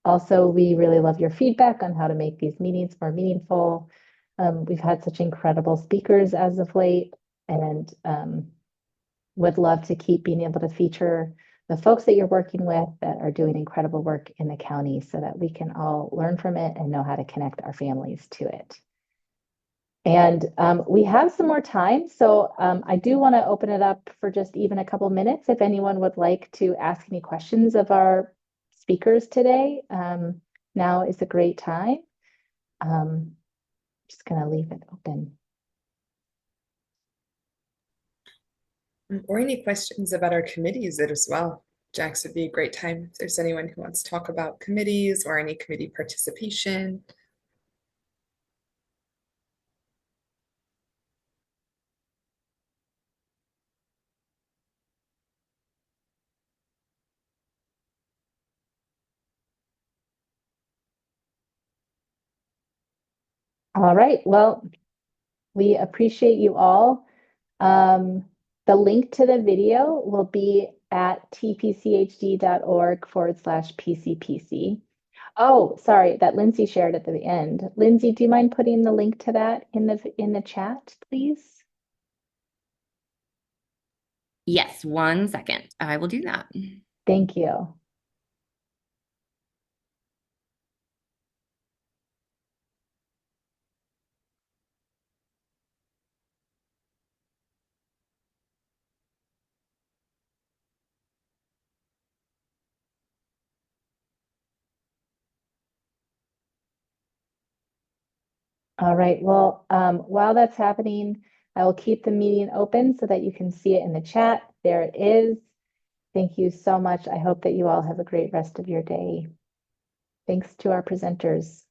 Also, we really love your feedback on how to make these meetings more meaningful. We've had such incredible speakers as of late, and would love to keep being able to feature the folks that you're working with that are doing incredible work in the county so that we can all learn from it and know how to connect our families to it. And we have some more time, so I do want to open it up for just even a couple minutes if anyone would like to ask any questions of our speakers today. Now is a great time. Just going to leave it open. Or any questions about our committees as well. Jax, would be a great time if there's anyone who wants to talk about committees or any committee participation. All right, well, we appreciate you all. The link to the video will be at tpchd.org/PCPC. Oh, sorry, that Lindsay shared at the end. Lindsay, do you mind putting the link to that in the chat, please? Yes, 1 second. I will do that. Thank you. All right, well, while that's happening, I will keep the meeting open so that you can see it in the chat. There it is. Thank you so much. I hope that you all have a great rest of your day. Thanks to our presenters.